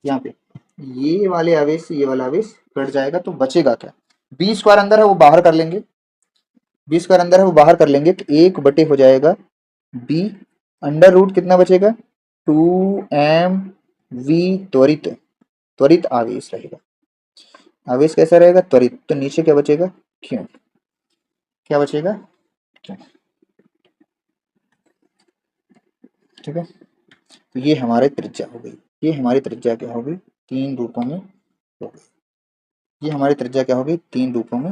[SPEAKER 1] यहाँ पे, ये वाले आवेश से ये वाला आवेश कट जाएगा, तो बचेगा क्या, बी स्क्वायर अंदर है वो बाहर कर लेंगे, बी स्क्वायर अंदर है वो बाहर कर लेंगे, तो एक बटे हो जाएगा बी, अंडर रूट कितना बचेगा, 2m वी त्वरित, त्वरित आवेश रहेगा, आवेश कैसा रहेगा, त्वरित, तो नीचे क्या बचेगा, क्यों, क्या बचेगा, क्यों। ठीक है, तो ये हमारी त्रिज्या हो गई, ये हमारी त्रिज्या क्या होगी, तीन रूपों में हो गई, ये हमारी त्रिज्या क्या होगी, तीन रूपों में।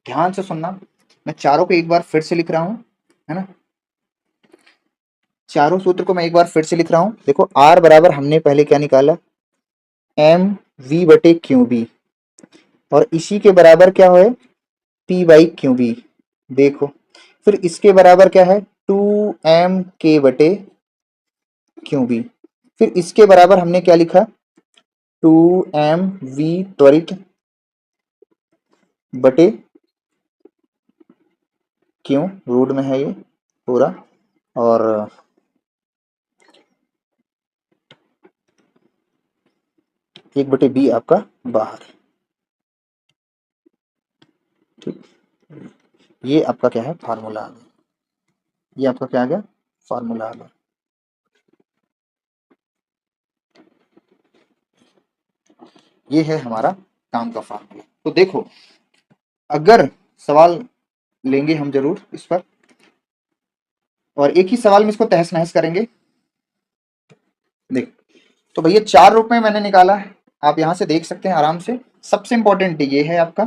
[SPEAKER 1] ध्यान से सुनना, मैं चारों को एक बार फिर से लिख रहा हूं, है ना, चारों सूत्र को मैं एक बार फिर से लिख रहा हूं। देखो R बराबर हमने पहले क्या निकाला, m v बटे क्यू बी, और इसी के बराबर क्या है, P बाई क्यू बी। देखो फिर इसके बराबर क्या है, 2m k बटे क्यू बी, फिर इसके बराबर हमने क्या लिखा, 2m v त्वरित बटे क्यों, रूट में है ये पूरा, और एक बटे बी आपका बाहर, ठीक, ये आपका क्या है, फार्मूला आ गया, ये आपका क्या आ गया, फार्मूला आ गया। ये है हमारा काम का फार्मूला। तो देखो अगर सवाल लेंगे हम जरूर इस पर, और एक ही सवाल में इसको तहस नहस करेंगे। देख, तो भैया चार रूप में मैंने निकाला है, आप यहां से देख सकते हैं आराम से। सबसे इंपॉर्टेंट ये है आपका,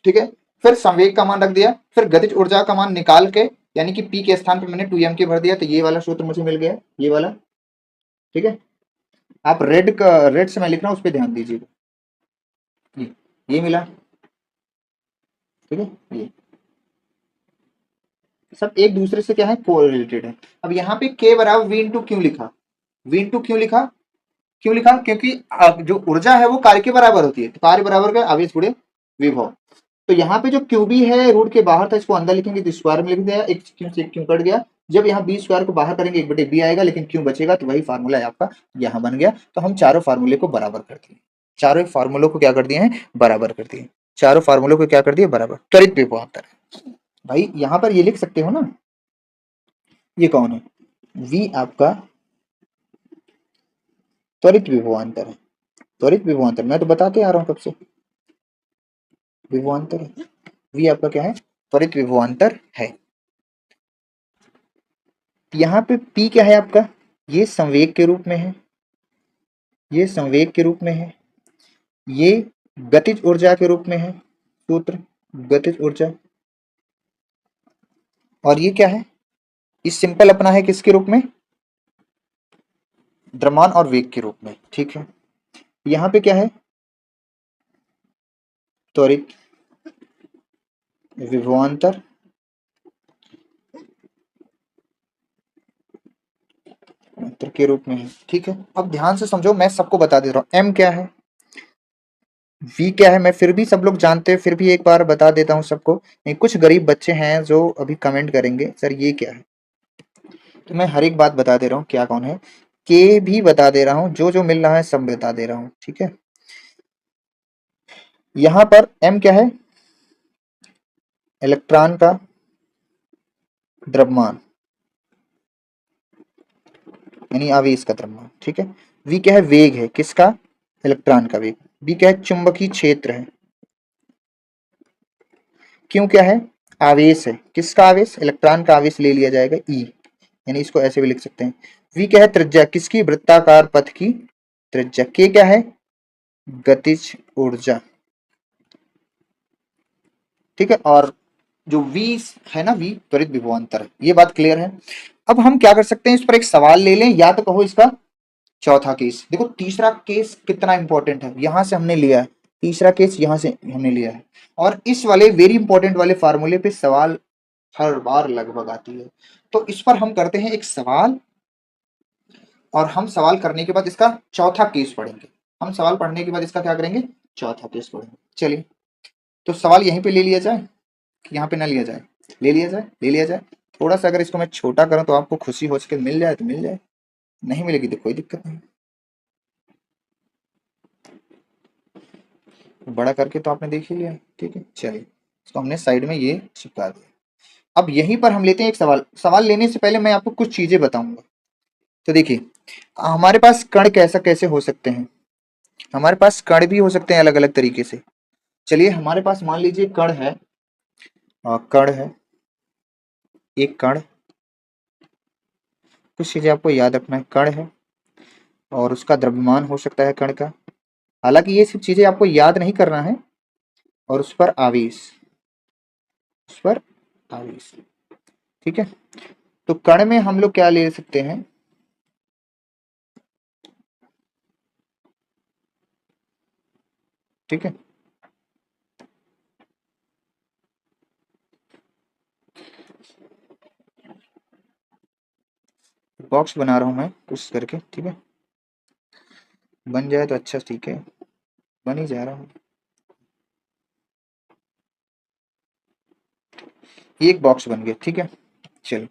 [SPEAKER 1] ठीक है, फिर संवेग का मान रख दिया, फिर गतिज ऊर्जा का मान निकाल के, यानी कि P के स्थान पर मैंने 2m के भर दिया, तो ये वाला सूत्र मुझे मिल गया, ये वाला। ठीक है, आप रेड से मैं लिख रहा हूं, उस पर ध्यान दीजिएगा, ये मिला, ठीक है, ये सब एक दूसरे से क्या है, कोरिलेटेड है। अब यहाँ पे k बराबर v इंटू क्यों लिखा, v इंटू क्यों लिखा, क्यों लिखा, क्योंकि जो ऊर्जा है वो कार्य के बराबर होती है, तो कार्य बराबर का आवेश गुणे विभव। तो यहाँ पे जो क्यू बी है रूट के बाहर था, इसको अंदर लिखेंगे तो स्क्वायर में लिख दिया, एक क्यों से क्यों कट गया, जब यहाँ बी स्क्वायर को बाहर करेंगे 1/b आएगा, लेकिन क्यों बचेगा, तो वही फार्मूला है आपका यहाँ बन गया। तो हम चारों फार्मूले को बराबर कर दिए, चारों फार्मूलों को क्या कर दिए हैं, बराबर कर दिए, चारों फार्मूलों को क्या कर दिए, बराबर। त्वरित विभवांतर है भाई, यहाँ पर ये लिख सकते हो ना, ये कौन है, v आपका त्वरित विभवांतर है। त्वरित विभवांतर मैं तो बताते आ रहा हूँ कब से, विभवांतर है, v आपका क्या है, त्वरित विभवांतर है। यहाँ पे p क्या है आपका, ये संवेग के रूप में है, ये संवेग के रूप में है, ये गतिज ऊर्जा के रूप में है, सूत्र गतिज ऊर्जा, और ये क्या है, इस सिंपल अपना है किसके रूप में, द्रव्यमान और वेग के रूप में, ठीक है। यहाँ पे क्या है, त्वरित विभवांतर के रूप में है, ठीक है। अब ध्यान से समझो, मैं सबको बता दे रहा हूँ, m क्या है, v क्या है, मैं फिर भी सब लोग जानते हैं, फिर भी एक बार बता देता हूँ सबको, नहीं कुछ गरीब बच्चे हैं जो अभी कमेंट करेंगे सर ये क्या है, तो मैं हर एक बात बता दे रहा हूँ क्या कौन है, के भी बता दे रहा हूँ, जो जो मिल रहा है सब बता दे रहा हूँ, ठीक है। यहाँ पर m क्या है, इलेक्ट्रॉन का द्रव्यमान, यानी आवेश का द्रव्यमान, ठीक है। v क्या है, वेग है, किसका, इलेक्ट्रॉन का वेग। b क्या है, चुंबकीय क्षेत्र है, क्यों क्या है, आवेश है, किसका आवेश, इलेक्ट्रॉन का आवेश ले लिया जाएगा E, यानी इसको ऐसे भी लिख सकते हैं। v क्या है, त्रिज्या, किसकी, वृत्ताकार पथ की त्रिज्या। k क्या है, गतिज ऊर्जा, ठीक है। और जो v है ना, v त्वरित विभवांतर है, ये बात क्लियर है। अब हम क्या कर सकते हैं, इस पर एक सवाल ले लें, या तो कहो इसका चौथा केस। देखो तीसरा केस कितना इंपॉर्टेंट है, यहां से हमने लिया है, तीसरा केस यहां से हमने लिया है, और इस वाले वेरी इंपॉर्टेंट वाले फार्मूले पे सवाल हर बार लगभग आती है। तो इस पर हम करते हैं एक सवाल, और हम सवाल करने के बाद इसका चौथा केस पढ़ेंगे। हम सवाल पढ़ने के बाद इसका क्या करेंगे, चौथा केस पढ़ेंगे। चलिए, तो सवाल यहीं पे ले लिया जाए कि यहाँ पे ना लिया जाए, ले लिया जाए, ले लिया जाए। थोड़ा सा अगर इसको मैं छोटा करूं तो आपको खुशी हो सके, मिल जाए तो मिल जाए, नहीं मिलेगी तो कोई दिक्कत नहीं। बड़ा करके तो आपने देख ही लिया, ठीक है। चलिए, इसको हमने साइड में ये चिपका दिया। अब यहीं पर हम लेते हैं एक सवाल। सवाल लेने से पहले मैं आपको कुछ चीजें बताऊंगा। तो देखिए, हमारे पास कण कैसा कैसे हो सकते हैं, हमारे पास कण भी हो सकते हैं अलग अलग तरीके से। चलिए, हमारे पास मान लीजिए कण है, कण है, एक कण, कुछ चीजें आपको याद रखना है, कण है और उसका द्रव्यमान हो सकता है कण का, हालांकि ये सब चीजें आपको याद नहीं करना है, और उस पर आवेश, उस पर आवेश, ठीक है। तो कण में हम लोग क्या ले सकते हैं, ठीक है। बॉक्स बना रहा हूं मैं कुछ करके, ठीक है, बन जाए तो अच्छा, ठीक है, बन ही जा रहा हूँ। एक बॉक्स बन गया, ठीक है। चलो,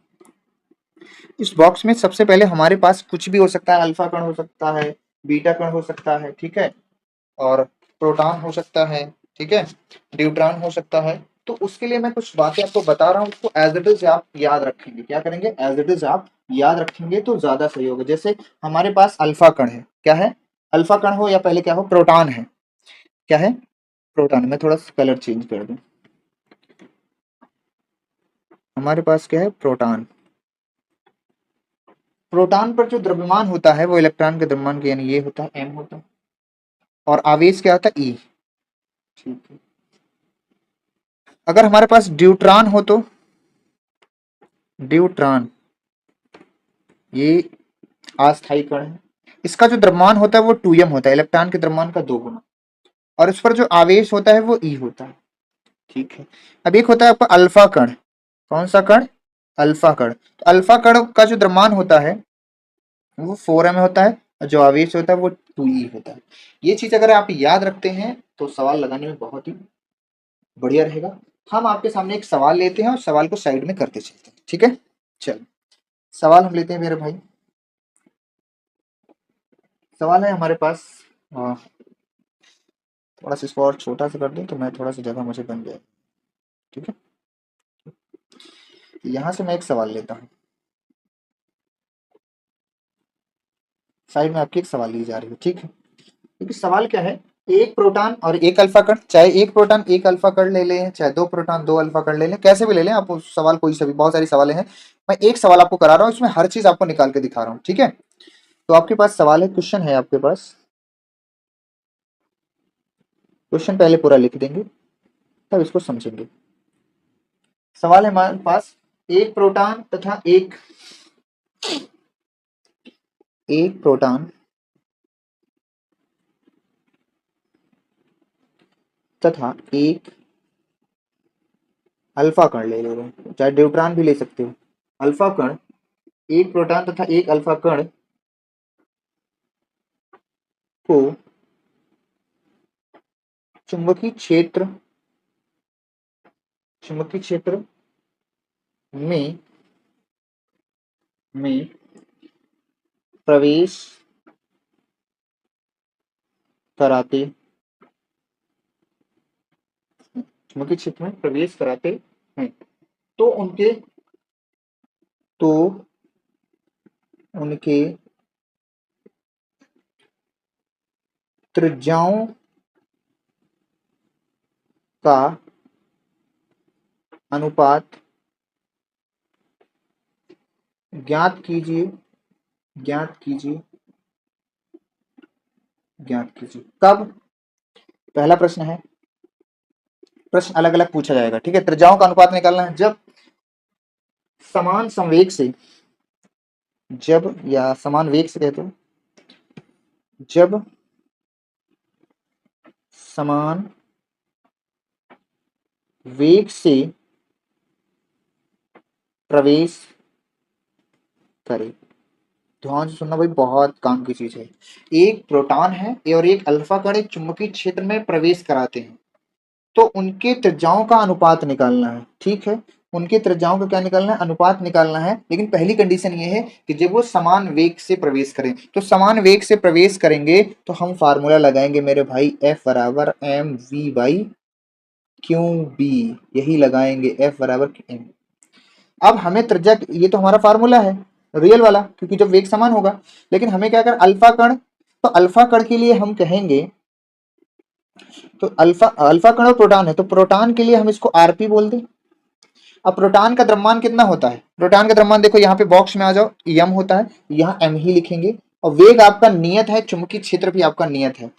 [SPEAKER 1] इस बॉक्स में सबसे पहले हमारे पास कुछ भी हो सकता है, अल्फा कण हो सकता है, बीटा कण हो सकता है, ठीक है, और प्रोटॉन हो सकता है, ठीक है, न्यूट्रॉन हो सकता है। तो उसके लिए मैं कुछ बातें आपको बता रहा हूँ, उसको एज इट इज आप याद रखेंगे, क्या करेंगे, एज इट इज आप याद रखेंगे तो ज्यादा सही होगा। जैसे हमारे पास अल्फा कण है, क्या है, अल्फा कण हो या पहले क्या हो, प्रोटॉन है, क्या है, प्रोटॉन। मैं थोड़ा सा कलर चेंज कर दूं, हमारे पास क्या है, प्रोटॉन। प्रोटॉन पर जो द्रव्यमान होता है वो इलेक्ट्रॉन के द्रव्यमान के, यानी ये होता है m होता है, और आवेश क्या होता है, E, ठीक है। अगर हमारे पास ड्यूट्रॉन हो तो, ड्यूट्रॉन ये अस्थायी कण है, इसका जो द्रव्यमान होता है वो 2m होता है, इलेक्ट्रॉन के द्रव्यमान का 2 गुना, और इस पर जो आवेश होता है वो E होता है, ठीक है। अब एक होता है आपका अल्फा कण, कौन सा कण, अल्फा कण। तो अल्फा कण का जो द्रव्यमान होता है वो 4m होता है, और जो आवेश होता है वो 2e होता है। ये चीज अगर आप याद रखते हैं तो सवाल लगाने में बहुत ही बढ़िया रहेगा। हम आपके सामने एक सवाल लेते हैं और सवाल को साइड में करते चलते हैं, ठीक है। चलो, सवाल हम लेते हैं मेरे भाई। सवाल है हमारे पास। हाँ, थोड़ा सा इसको और छोटा सा कर दूं तो मैं थोड़ा सा जगह मुझे बन जाए। ठीक है, यहाँ से मैं एक सवाल लेता हूँ। साइड में आपकी एक सवाल ली जा रही है, ठीक है। क्योंकि सवाल क्या है, एक प्रोटॉन और एक अल्फा कण, चाहे एक प्रोटॉन एक अल्फा कण ले लें, चाहे दो प्रोटॉन दो अल्फा कण ले लें, कैसे भी ले लें आप उस सवाल कोई सभी, बहुत सारी सवालें हैं। मैं एक सवाल आपको करा रहा हूँ, इसमें हर चीज आपको निकाल के दिखा रहा हूँ, ठीक है। तो आपके पास सवाल है, क्वेश्चन है आपके पास। क्वेश्चन पहले पूरा लिख देंगे, तब इसको समझेंगे। सवाल है हमारे पास, एक प्रोटॉन तथा एक प्रोटॉन तथा एक अल्फा कण ले रहे हो, चाहे ड्यूट्रॉन भी ले सकते हो। अल्फा कण, एक प्रोटॉन तथा एक अल्फा कण को चुंबकीय क्षेत्र चुंबकीय क्षेत्र में प्रवेश कराते चुंबकीय क्षेत्र में प्रवेश कराते हैं, तो उनके तो उनके त्रिज्याओं का अनुपात ज्ञात कीजिए ज्ञात कीजिए ज्ञात कीजिए। कब? पहला प्रश्न है, प्रश्न अलग अलग पूछा जाएगा, ठीक है। त्रिज्याओं का अनुपात निकालना है जब समान संवेग से, जब या समान वेग से कहते हो, जब समान वेग से प्रवेश करे। ध्यान से सुनना भाई, बहुत काम की चीज है। एक प्रोटॉन है और एक अल्फा कण एक चुंबकीय क्षेत्र में प्रवेश कराते हैं, तो उनके त्रिज्याओं का अनुपात निकालना है, ठीक है। उनके त्रिज्याओं का क्या निकालना है? अनुपात निकालना है। लेकिन पहली कंडीशन ये है कि जब वो समान वेग से प्रवेश करें, तो समान वेग से प्रवेश करेंगे तो हम फार्मूला लगाएंगे मेरे भाई, F बराबर M V by Q B, यही लगाएंगे, F बराबर एम। अब हमें त्रिज्या, ये तो हमारा फार्मूला है रियल वाला, क्योंकि जब वेग समान होगा। लेकिन हमें क्या कर, अल्फा कण, तो अल्फा कण के लिए हम कहेंगे, तो अल्फा अल्फा कण और प्रोटॉन है, तो प्रोटॉन के लिए हम इसको आरपी बोल दें। अब प्रोटॉन का द्रव्यमान कितना होता है? प्रोटॉन का द्रव्यमान देखो, यहाँ पे बॉक्स में आ जाओ, एम होता है, यहाँ एम ही लिखेंगे। और वेग आपका नियत है, चुंबकीय क्षेत्र भी आपका नियत है,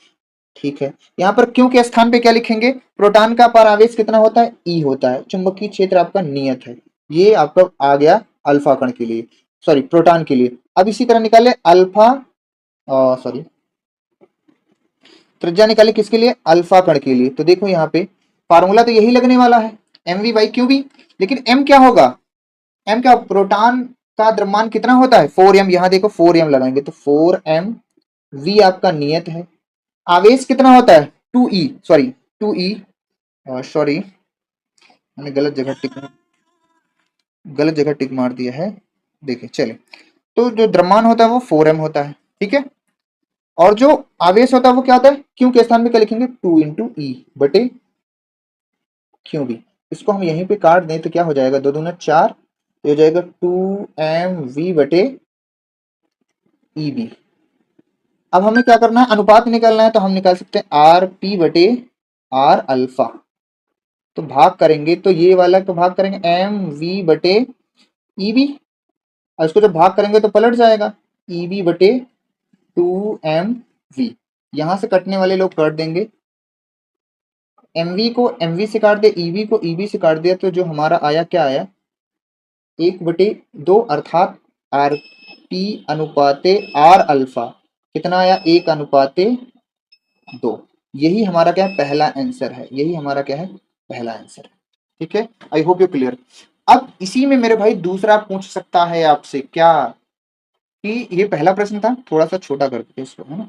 [SPEAKER 1] ठीक है। यहाँ पर क्यू के स्थान पे क्या लिखेंगे? प्रोटॉन का परावेश कितना होता है? ई होता है। चुंबकीय क्षेत्र आपका नियत है। ये आपका आ गया अल्फा कण के लिए, सॉरी प्रोटॉन के लिए। अब इसी तरह निकाले अल्फा, सॉरी त्रिज्या निकाले किसके लिए? अल्फा कण के लिए। तो देखो यहाँ पे फार्मूला तो यही लगने वाला है, M V by Q B. लेकिन एम क्या होगा? एम क्या, प्रोटॉन का द्रव्यमान कितना होता है? 4m। यहाँ देखो 4m लगाएंगे तो 4m। वी आपका नियत है। आवेश कितना होता है? 2e, सॉरी 2e, सॉरी मैंने गलत जगह टिक मार दिया है। देखिए चले, तो जो द्रव्यमान होता है वो 4m होता है, ठीक है। और जो आवेश होता है वो क्या होता है? क्यू के स्थान में क्या लिखेंगे? 2 × E बटे क्यू बी। इसको हम यहीं पे काट दें तो क्या हो जाएगा? 2 दूना 4, ये हो जाएगा 2mv बटे ई बी। अब हमें क्या करना है? अनुपात निकालना है, तो हम निकाल सकते हैं आर पी बटे आर अल्फा। तो भाग करेंगे तो ये वाला तो भाग करेंगे एम वी बटे ई बी, और इसको जब भाग करेंगे तो पलट जाएगा, ई बी बटे 2mv। यहां से कटने वाले लोग काट देंगे, एमवी को एमवी से काट दिया, ईबी को ईबी से काट दिया, तो जो हमारा आया क्या आया? 1/2, अर्थात आर पी अनुपाते आर अल्फा कितना आया? 1/2। यही हमारा क्या है? पहला आंसर है। यही हमारा क्या है? पहला आंसर है, ठीक है। I hope you clear. अब इसी में मेरे भाई दूसरा पूछ सकता है आपसे क्या, कि ये पहला प्रश्न था, थोड़ा सा छोटा करके इसको, है ना।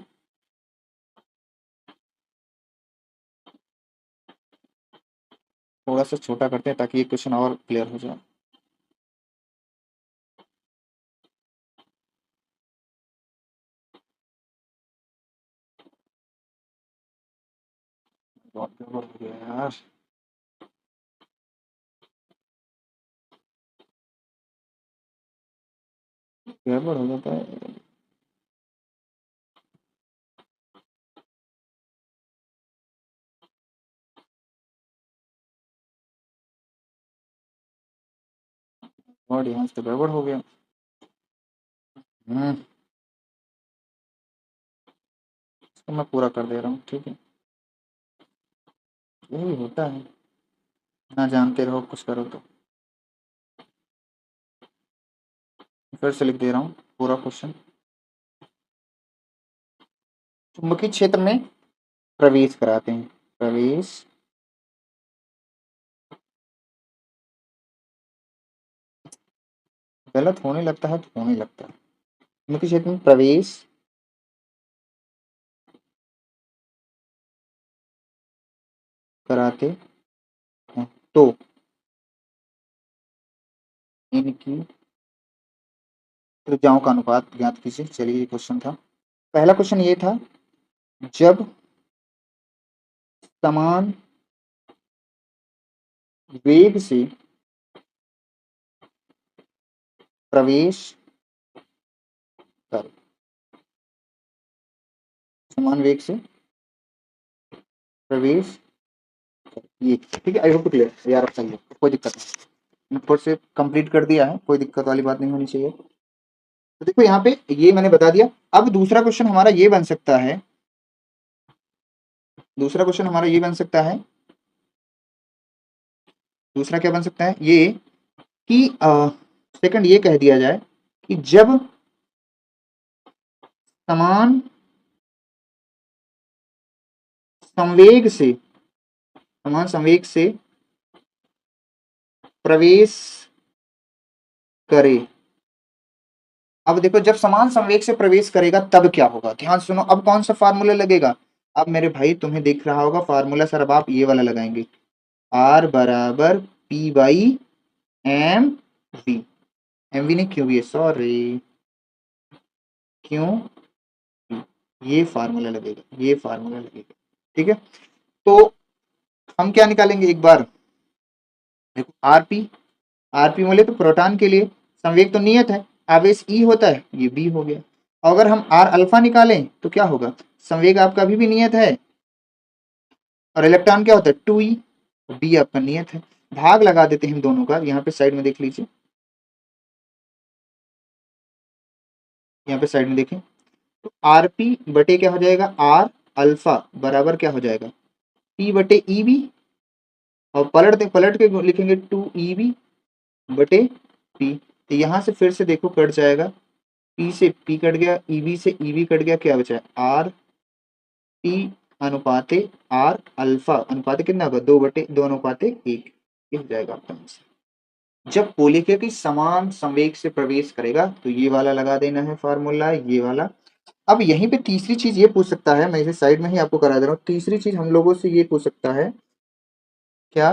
[SPEAKER 1] थोड़ा सा छोटा करते हैं ताकि ये क्वेश्चन और क्लियर हो जाए। बहुत गड़बड़ हो गया यार। गड़बड़ हो जाता है। बहुत यहाँ से तो गड़बड़ हो गया। इसको मैं पूरा कर दे रहा हूँ, ठीक है। यही होता है, ना जानते रहो कुछ करो तो। फिर से लिख दे रहा हूँ पूरा क्वेश्चन। चुंबकीय क्षेत्र में प्रवेश कराते हैं, प्रवेश गलत होने लगता है तो होने लगता है। चुंबकीय क्षेत्र में प्रवेश कराते हैं तो इनकी त्रिज्याओं का अनुपात ज्ञात कीजिए। चलिए ये क्वेश्चन था। पहला क्वेश्चन ये था, जब समान वेग से प्रवेश कर, समान वेग से प्रवेश कर, ये ठीक है। आई होप क्लियर यार, सही है, कोई दिक्कत नहीं। मैंने फट से कंप्लीट कर दिया है, कोई दिक्कत वाली बात नहीं होनी चाहिए। तो देखो यहाँ पे ये मैंने बता दिया। अब दूसरा क्वेश्चन हमारा ये बन सकता है, दूसरा क्वेश्चन हमारा ये बन सकता है, दूसरा क्या बन सकता है ये कि सेकंड ये कह दिया जाए कि जब समान संवेग से, समान संवेग से प्रवेश करे। अब देखो जब समान संवेग से प्रवेश करेगा तब क्या होगा, ध्यान सुनो। अब कौन सा फार्मूला लगेगा, अब मेरे भाई तुम्हें दिख रहा होगा फार्मूला सर, अब आप ये वाला लगाएंगे, आर बराबर P by M V. M V नहीं, क्यों वी है, सॉरी, क्यों, ये फार्मूला लगेगा, ये फार्मूला लगेगा, ठीक है। तो हम क्या निकालेंगे एक बार, देखो आरपी, आरपी बोले तो प्रोटॉन के लिए संवेग तो नियत है, आवेश ई होता है, ये बी हो गया। अगर हम आर अल्फा निकालें तो क्या होगा, संवेग आपका अभी भी नियत है और इलेक्ट्रॉन क्या होता है 2e, बी आपका नियत है। भाग लगा देते हैं हम दोनों का, यहाँ पे साइड में देख लीजिए, यहाँ पे साइड में देखें तो आर पी बटे क्या हो जाएगा, आर अल्फा बराबर क्या हो जाएगा, पी बटे ई बी, और पलट के लिखेंगे 2 EB बटे पी। तो यहाँ से फिर से देखो कट जाएगा, पी से पी कट गया, ईबी से ईबी कट गया, क्या बचा है आर पी अनुपाते आर अल्फा, अनुपाते कितना होगा 2/2 अनुपाते 1, ये हो जाएगा आपका आंसर। जब बोलेंगे कि समान संवेग से प्रवेश करेगा तो ये वाला लगा देना है फार्मूला, ये वाला। अब यहीं पे तीसरी चीज ये पूछ सकता है, मैं इसे साइड में ही आपको करा दे रहा हूँ। तीसरी चीज हम लोगों से ये पूछ सकता है क्या,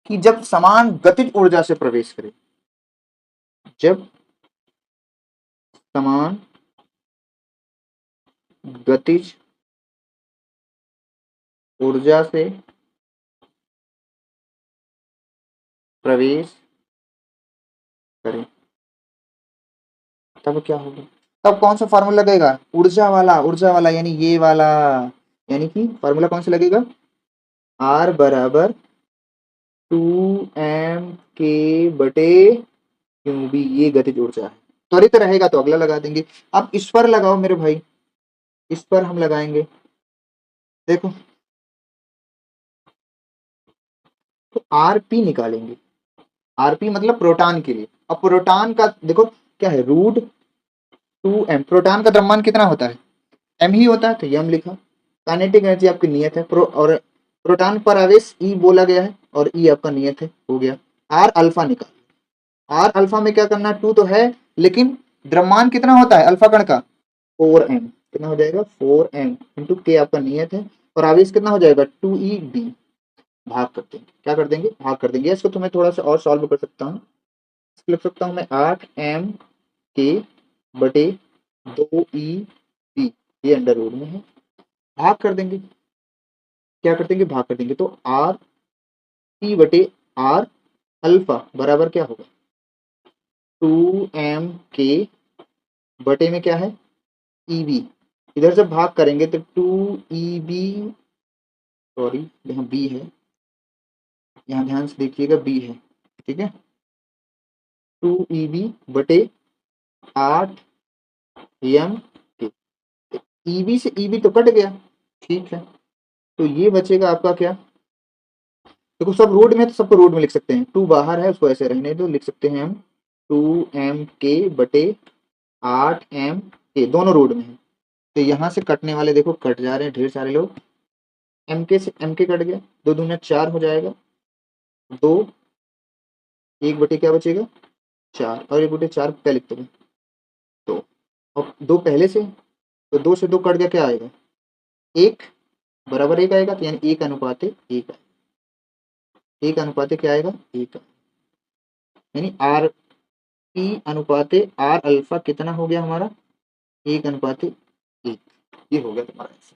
[SPEAKER 1] कि जब समान गतिज ऊर्जा से प्रवेश करे, जब समान गतिज ऊर्जा से प्रवेश करे तब क्या होगा, तब कौन सा फार्मूला लगेगा, ऊर्जा वाला, ऊर्जा वाला यानी ये वाला, यानी कि फार्मूला कौन सा लगेगा, आर बराबर 2m बटे क्यू बी, ये गतिज ऊर्जा है। त्वरित रहेगा तो अगला लगा देंगे। अब इस पर लगाओ मेरे भाई, इस पर हम लगाएंगे, देखो तो आरपी निकालेंगे, आरपी मतलब प्रोटॉन के लिए। अब प्रोटॉन का देखो क्या है, √2m, प्रोटॉन का द्रव्यमान कितना होता है, m ही होता है, तो m लिखा। काइनेटिक एनर्जी आपकी नियत है, और प्रोटॉन पर आवेश E बोला गया है और E आपका नियत है, हो गया। आर अल्फा निकाल, आर अल्फा में क्या करना है, 2 तो है लेकिन द्रव्यमान कितना होता है अल्फा कण का, 4m, कितना हो जाएगा 4m इंटू के आपका नियत है, और आवेश कितना हो जाएगा 2e_b। भाग कर देंगे, क्या कर देंगे, भाग कर देंगे। इसको तो मैं थोड़ा सा और सॉल्व कर सकता हूँ, लिख सकता हूँ मैं 8m के बटे 2e_b, ये अंडर रूट में है, भाग कर देंगे, क्या कर देंगे, भाग कर देंगे। तो आर टी बटे आर अल्फा बराबर क्या होगा, 2m बटे में क्या है, ईबी। इधर से भाग करेंगे तो 2EB, सॉरी यहाँ बी है, यहाँ ध्यान से देखिएगा बी है, ठीक है। 2EB बटे 8m के, ईबी से ईबी तो कट गया, ठीक है। तो ये बचेगा आपका क्या, देखो सब रोड में है तो सबको रोड में लिख सकते हैं, 2 बाहर है उसको ऐसे रहने दो, लिख सकते हैं हम 2m बटे 8m, दोनों रोड में है। तो यहाँ से कटने वाले देखो कट जा रहे हैं ढेर सारे लोग, एम से एम कट गया, 2 दूना 4 हो जाएगा, 2, 1 बटे क्या बचेगा 4, और 1 बटे 4 क्या लिखते हैं 2, और 2 पहले से, तो 2 से 2 कट गया, क्या आएगा 1 बराबर 1 आएगा, तो यानी 1 अनुपात 1, 1 अनुपात क्या आएगा 1, यानी आर पी अनुपात आर अल्फा कितना हो गया हमारा 1 अनुपात 1, ये हो गया तुम्हारा आंसर।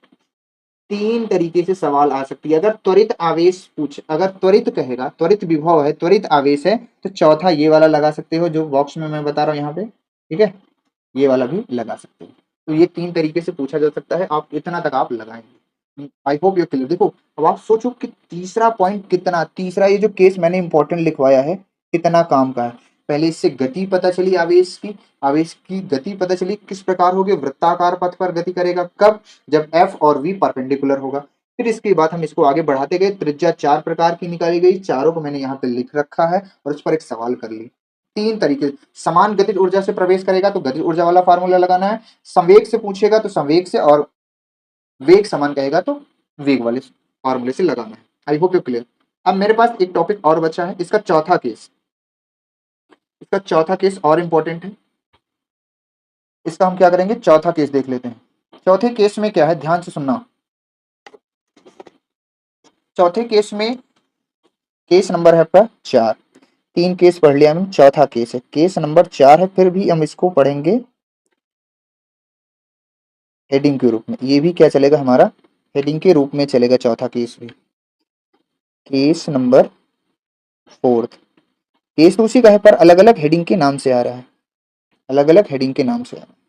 [SPEAKER 1] 3 तरीके से सवाल आ सकती है, अगर त्वरित आवेश पूछ, अगर त्वरित कहेगा, त्वरित विभव है, त्वरित आवेश है, तो चौथा ये वाला लगा सकते हो जो बॉक्स में मैं बता रहा हूँ यहाँ पे, ठीक है, ये वाला भी लगा सकते हो। तो ये 3 तरीके से पूछा जा सकता है, आप इतना तक आप लगाएंगे। I hope you clear. देखो अब आप सोचो कि तीसरा पॉइंट कितना, तीसरा ये जो केस मैंने इंपॉर्टेंट लिखवाया है कितना काम का है। पहले इससे गति पता चली आवेश की, आवेश की गति पता चली किस प्रकार होगी, वृत्ताकार पथ पर गति करेगा, कब, जब F और V परपेंडिकुलर होगा। फिर इसके बाद हम इसको आगे बढ़ाते गए, त्रिज्या 4 प्रकार की निकाली गई, चारों को मैंने यहाँ पे लिख रखा है और उस पर एक सवाल कर ली। 3 तरीके, समान गतिज ऊर्जा से प्रवेश करेगा तो गतिज ऊर्जा वाला फार्मूला लगाना है, संवेग से पूछेगा तो संवेग से, और वेग समान कहेगा तो वेग वाले फार्मूले से लगाना है। I hope you clear. अब मेरे पास एक टॉपिक और बचा है, इसका चौथा केस, इसका चौथा केस और इंपॉर्टेंट है। इसका हम क्या करेंगे, चौथा केस देख लेते हैं। चौथे केस में क्या है, ध्यान से सुनना। चौथे केस में केस नंबर है आपका 4, 3 केस पढ़ लिया हमने, चौथा केस है, केस नंबर 4 है, फिर भी हम इसको पढ़ेंगे हेडिंग के रूप में। ये भी क्या चलेगा हमारा, हेडिंग के रूप में चलेगा चौथा केस भी। केस नंबर 4, केस तो उसी का है पर अलग अलग हेडिंग के नाम से आ रहा है, अलग अलग हेडिंग के नाम से आ रहा है।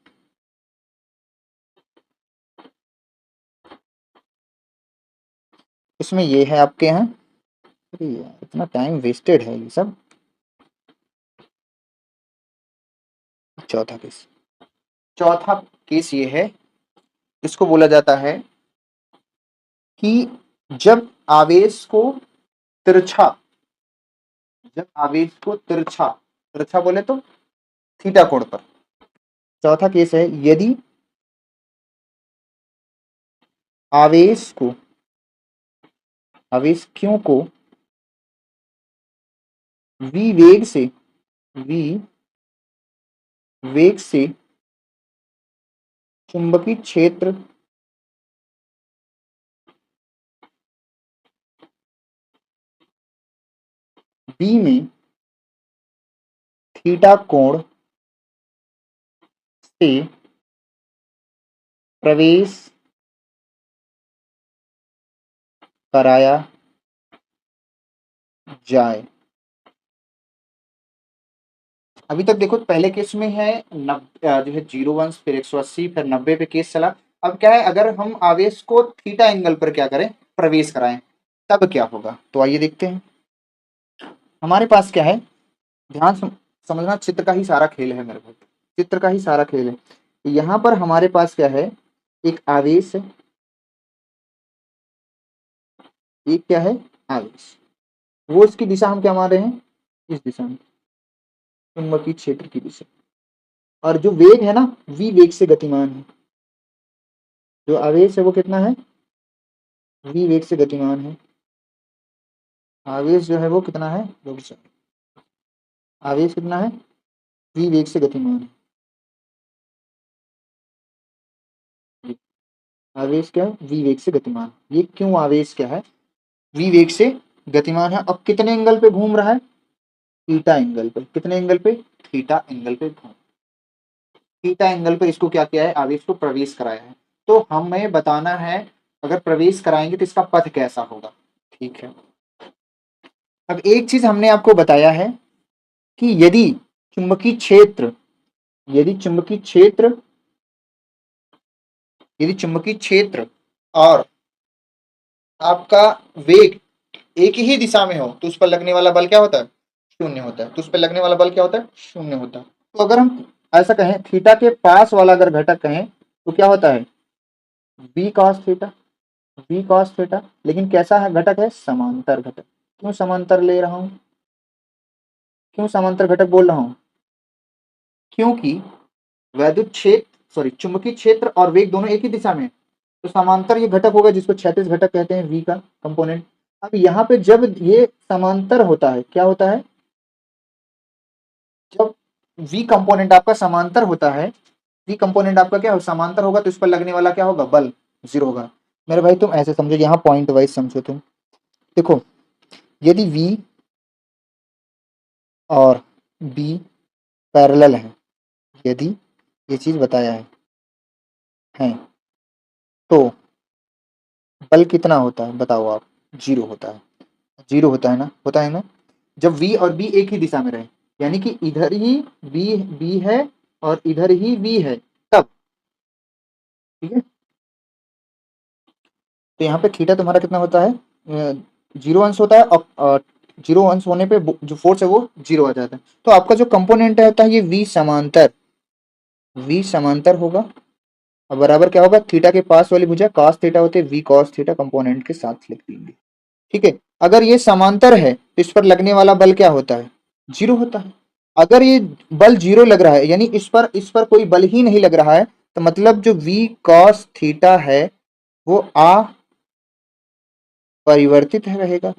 [SPEAKER 1] इसमें ये है आपके यहाँ, अरे यार इतना टाइम वेस्टेड है ये सब। चौथा केस, चौथा केस ये है, इसको बोला जाता है कि जब आवेश को तिरछा, जब आवेश को तिरछा, तिरछा बोले तो थीटा कोण पर। चौथा केस है, यदि आवेश को, आवेश क्यों को v वेग से, v वेग से चुंबकीय क्षेत्र B में थीटा कोण से प्रवेश कराया जाए। अभी तक देखो पहले केस में है जो है 0 फिर 180 फिर 90 पे केस चला। अब क्या है, अगर हम आवेश को थीटा एंगल पर क्या करें, प्रवेश कराएं, तब क्या होगा, तो आइए देखते हैं। हमारे पास क्या है, ध्यान समझना, चित्र का ही सारा खेल है मेरे भाई, चित्र का ही सारा खेल है। यहाँ पर हमारे पास क्या है, एक आवेश है, एक क्या है आवेश, वो इसकी दिशा हम क्या मान रहे हैं, इस दिशा में, चुंबकीय क्षेत्र की दिशा। और जो वेग है ना, v वेग से गतिमान है, जो आवेश है वो कितना है, v वेग से गतिमान है। आवेश जो है वो कितना है, आवेश कितना है, v वेग से गतिमान है। आवेश क्या है, v वेग से गतिमान। ये क्यों आवेश क्या है, v वेग से गतिमान है। अब कितने एंगल पे घूम रहा है, थीटा एंगल पे। कितने एंगल पे, थीटा एंगल पे घूम, थीटा एंगल पे इसको क्या किया है, आवेश को प्रवेश कराया है। तो हमें बताना है अगर प्रवेश कराएंगे तो इसका पथ कैसा होगा। ठीक है, अब एक चीज हमने आपको बताया है कि चुंबकीय क्षेत्र यदि चुंबकीय क्षेत्र यदि चुंबकीय क्षेत्र और आपका वेग एक ही दिशा में हो तो उस पर लगने वाला बल क्या होता है, शून्य होता है। तो उस पर लगने वाला बल क्या होता है, शून्य होता है। तो अगर हम ऐसा कहें, थीटा के पास वाला अगर घटक कहें तो क्या होता है, B cos theta. B cos theta, लेकिन कैसा है घटक है, समांतर घटक। क्यों समांतर ले रहा हूं, क्यों समांतर घटक बोल रहा हूं, क्योंकि वैद्युत क्षेत्र चुंबकीय क्षेत्र और वेग दोनों एक ही दिशा में, तो समांतर ये घटक होगा जिसको क्षैतिज घटक कहते हैं, वी का कंपोनेंट। अब यहाँ पे जब ये समांतर होता है, क्या होता है, जब वी कंपोनेंट आपका समांतर होता है, वी कंपोनेंट आपका क्या समांतर होगा, तो इस पर लगने वाला क्या होगा, बल जीरो होगा। मेरे भाई तुम ऐसे समझो, यहाँ पॉइंट वाइज समझो तुम। देखो, यदि वी और बी पैरेलल है, यदि ये चीज बताया है तो बल कितना होता है बताओ आप, जीरो होता है। जीरो होता है ना, जब वी और बी एक ही दिशा में रहे, यानी कि इधर ही बी है और इधर ही वी है, तब। ठीक है, तो यहाँ पे थीटा तुम्हारा कितना होता है, जीरो अंश होता है, और जीरो अंश होने पे जो फोर्स है वो जीरो आ जाता है। तो आपका जो कंपोनेंट है होता है ये वी समांतर होगा, और बराबर क्या होगा, थीटा के पास वाली भुजा cos थीटा होते हैं, वी cos थीटा कंपोनेंट के साथ लिख देंगे। ठीक है, अगर ये समांतर है तो इस पर लगने वाला बल क्या होता है, जीरो होता है। अगर ये बल जीरो लग रहा है, यानी इस पर कोई बल ही नहीं लग रहा है, तो मतलब जो वी cos थीटा है वो अपरिवर्तित रहेगा,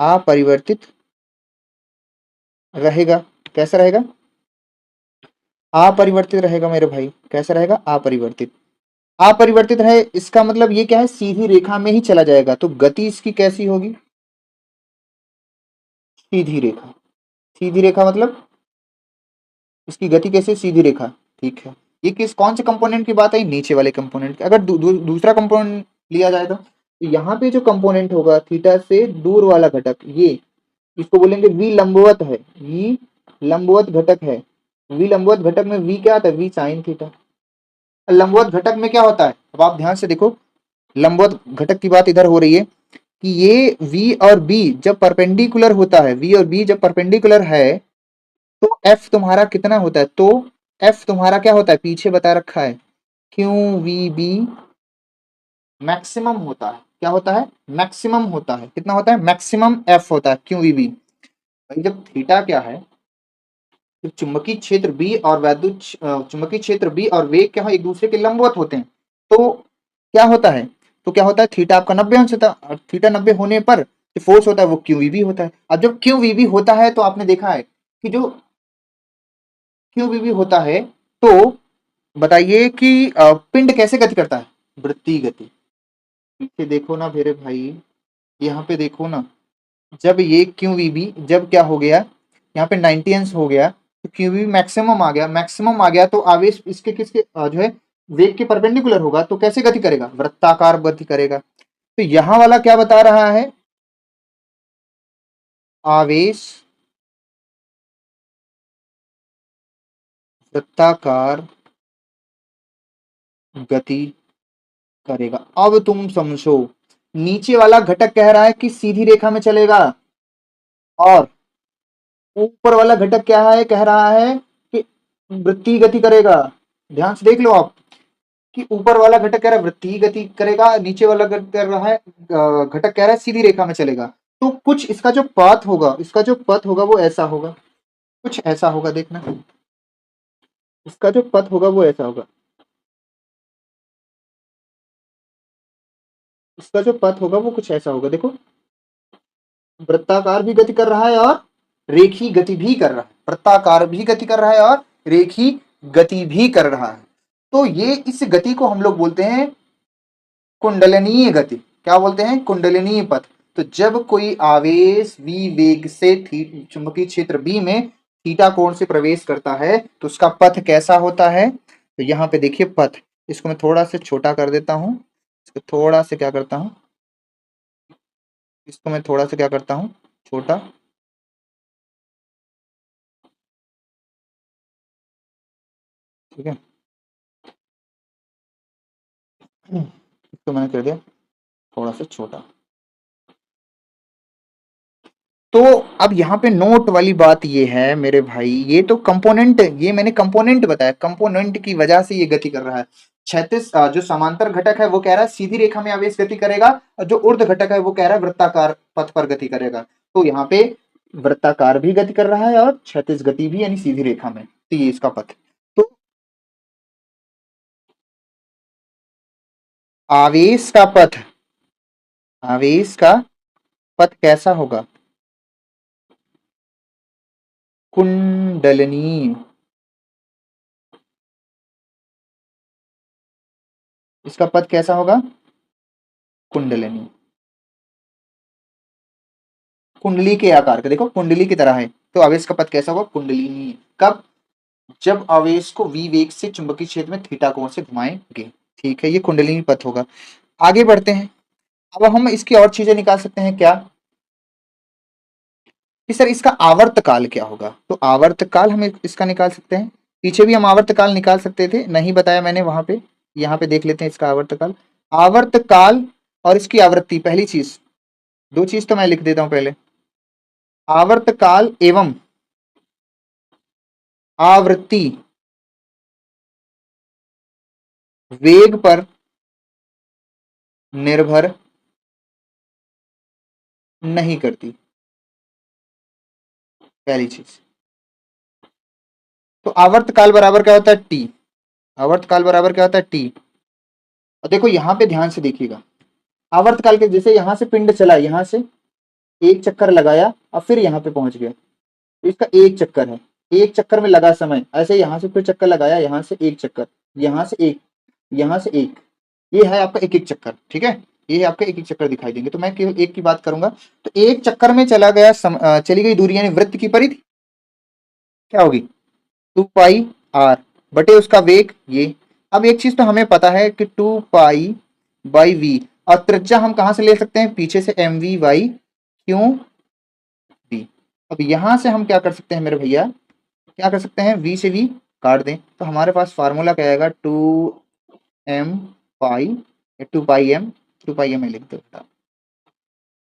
[SPEAKER 1] अपरिवर्तित रहेगा। कैसा रहेगा, अपरिवर्तित रहेगा मेरे भाई। कैसा रहेगा, अपरिवर्तित। अपरिवर्तित रहे इसका मतलब ये क्या है, सीधी रेखा में ही चला जाएगा। तो गति इसकी कैसी होगी, सीधी रेखा। सीधी रेखा मतलब इसकी गति कैसे, सीधी रेखा। ठीक है, ये कौन से कंपोनेंट की बात है, नीचे वाले कंपोनेंट की। अगर दूसरा कंपोनेंट लिया जाए तो यहाँ पे जो कंपोनेंट होगा थीटा से दूर वाला घटक, ये इसको बोलेंगे वी लंबवत है, वी लंबवत घटक है। वी लंबवत घटक में वी क्या आता है, वी साइन थीटा। लंबवत घटक में क्या होता है, अब आप ध्यान से देखो, लंबवत घटक की बात इधर हो रही है कि ये v और b जब परपेंडिकुलर होता है, v और b जब परपेंडिकुलर है तो f तुम्हारा कितना होता है, तो f तुम्हारा क्या होता है, पीछे बता रखा है, क्यू वी बी मैक्सिमम होता है। क्या होता है, मैक्सिमम होता है। कितना होता है, मैक्सिमम f होता है, क्यू वी बी। जब थीटा क्या है, जब चुंबकीय क्षेत्र बी और चुंबकीय क्षेत्र बी और वेग क्या है, एक दूसरे के लंबवत होते हैं, तो क्या होता है, थीटा आपका 90 अंश होता है, और थीटा 90 होने पर जो फोर्स होता है वो क्यू वी बी होता है। अब जब क्यू वी बी होता है तो आपने देखा है कि जो क्यू वी बी होता है, तो बताइए कि पिंड कैसे गति करता है, वृत्तीय गति। पीछे देखो ना मेरे भाई, यहाँ पे देखो ना, जब ये क्यू वी बी जब क्या हो गया, यहाँ पे 90 अंश हो गया, तो क्यू वी मैक्सिमम आ गया। मैक्सिमम आ गया तो आवेश इसके किसके जो है वेग के परपेंडिकुलर होगा, तो कैसे गति करेगा, वृत्ताकार गति करेगा। तो यहाँ वाला क्या बता रहा है, आवेश वृत्ताकार गति करेगा। अब तुम समझो, नीचे वाला घटक कह रहा है कि सीधी रेखा में चलेगा, और ऊपर वाला घटक क्या है, कह रहा है कि वृत्तीय गति करेगा। ध्यान से देख लो आप कि ऊपर वाला घटक कह रहा है वृत्तीय गति करेगा, नीचे वाला घटक कह रहा है घटक कह रहा है सीधी रेखा में चलेगा। तो कुछ इसका जो पथ होगा, वो ऐसा होगा, कुछ ऐसा होगा। देखना, इसका जो पथ होगा वो ऐसा होगा, इसका जो पथ होगा वो कुछ ऐसा होगा। देखो, वृत्ताकार भी गति कर रहा है और रेखी गति भी कर रहा है, वृत्ताकार भी गति कर रहा है और रेखी गति भी कर रहा है। तो ये इस गति को हम लोग बोलते हैं कुंडलनीय गति। क्या बोलते हैं, कुंडलनीय पथ। तो जब कोई आवेश v वेग से चुंबकीय क्षेत्र b में थीटा कोण से प्रवेश करता है तो उसका पथ कैसा होता है। तो यहाँ पे देखिए पथ, इसको मैं थोड़ा सा छोटा कर देता हूं, इसको थोड़ा सा क्या करता हूँ, इसको मैं थोड़ा सा क्या करता हूँ, छोटा, ठीक है। इसको मैंने कर दिया थोड़ा सा छोटा। तो अब यहाँ पे नोट वाली बात ये है मेरे भाई, ये तो कंपोनेंट, ये मैंने कंपोनेंट बताया, कंपोनेंट की वजह से ये गति कर रहा है। क्षैतिज जो समांतर घटक है वो कह रहा है सीधी रेखा में आवेश गति करेगा, और जो ऊर्ध्व घटक है वो कह रहा है वृत्ताकार पथ पर गति करेगा। तो यहाँ पे वृत्ताकार भी गति कर रहा है और क्षैतिज गति भी, यानी सीधी रेखा में, तो ये इसका पथ। तो आवेश का पथ, आवेश का पथ कैसा होगा, कुंडलनी। इसका पथ कैसा होगा, कुंडलिनी। कुंडली के आकार का, देखो कुंडली की तरह है, तो आवेश का पथ कैसा होगा, कुंडलिनी। कब, जब आवेश को v वेग से चुंबकीय क्षेत्र में थीटा कोण से घुमाएंगे, ठीक है, ये कुंडलिनी पथ होगा। आगे बढ़ते हैं। अब हम इसकी और चीजें निकाल सकते हैं क्या, कि सर इसका आवर्त काल क्या होगा, तो आवर्त काल हम इसका निकाल सकते हैं। पीछे भी हम आवर्त काल निकाल सकते थे, नहीं बताया मैंने वहां पे, यहाँ पे देख लेते हैं इसका आवर्त काल। आवर्त काल और इसकी आवृत्ति, पहली चीज, दो चीज तो मैं लिख देता हूं पहले। आवर्त काल एवं आवृत्ति वेग पर निर्भर नहीं करती, पहली चीज। तो आवर्त काल बराबर क्या होता है, टी। आवर्त काल बराबर क्या होता है, टी। और देखो यहां पे ध्यान से देखिएगा, आवर्त काल के जैसे यहां से पिंड चला, यहां से एक चक्कर लगाया और फिर यहाँ पे पहुंच गया, तो इसका एक चक्कर है, एक चक्कर में लगा समय। ऐसे यहाँ से फिर चक्कर लगाया, यहाँ से एक चक्कर, यहाँ से एक, यहाँ से एक, ये है आपका एक एक चक्कर, ठीक है। ये आपका एक एक चक्कर दिखाई देंगे, तो मैं केवल एक की बात करूंगा। तो एक चक्कर में चला गया चली गई दूरी, यानी वृत्त की परिधि क्या होगी, 2 पाई r बटे उसका वेग ये। अब एक चीज तो हमें पता है कि 2 पाई/v, और त्रिज्या हम कहां से ले सकते हैं, पीछे से mv/q/d। अब यहां से हम क्या कर सकते हैं मेरे भैया, क्या कर सकते हैं, v से v काट दें, तो हमारे पास फार्मूला क्या आएगा, 2m पाई, 2 पाई m, 2 पाई m लिख दो,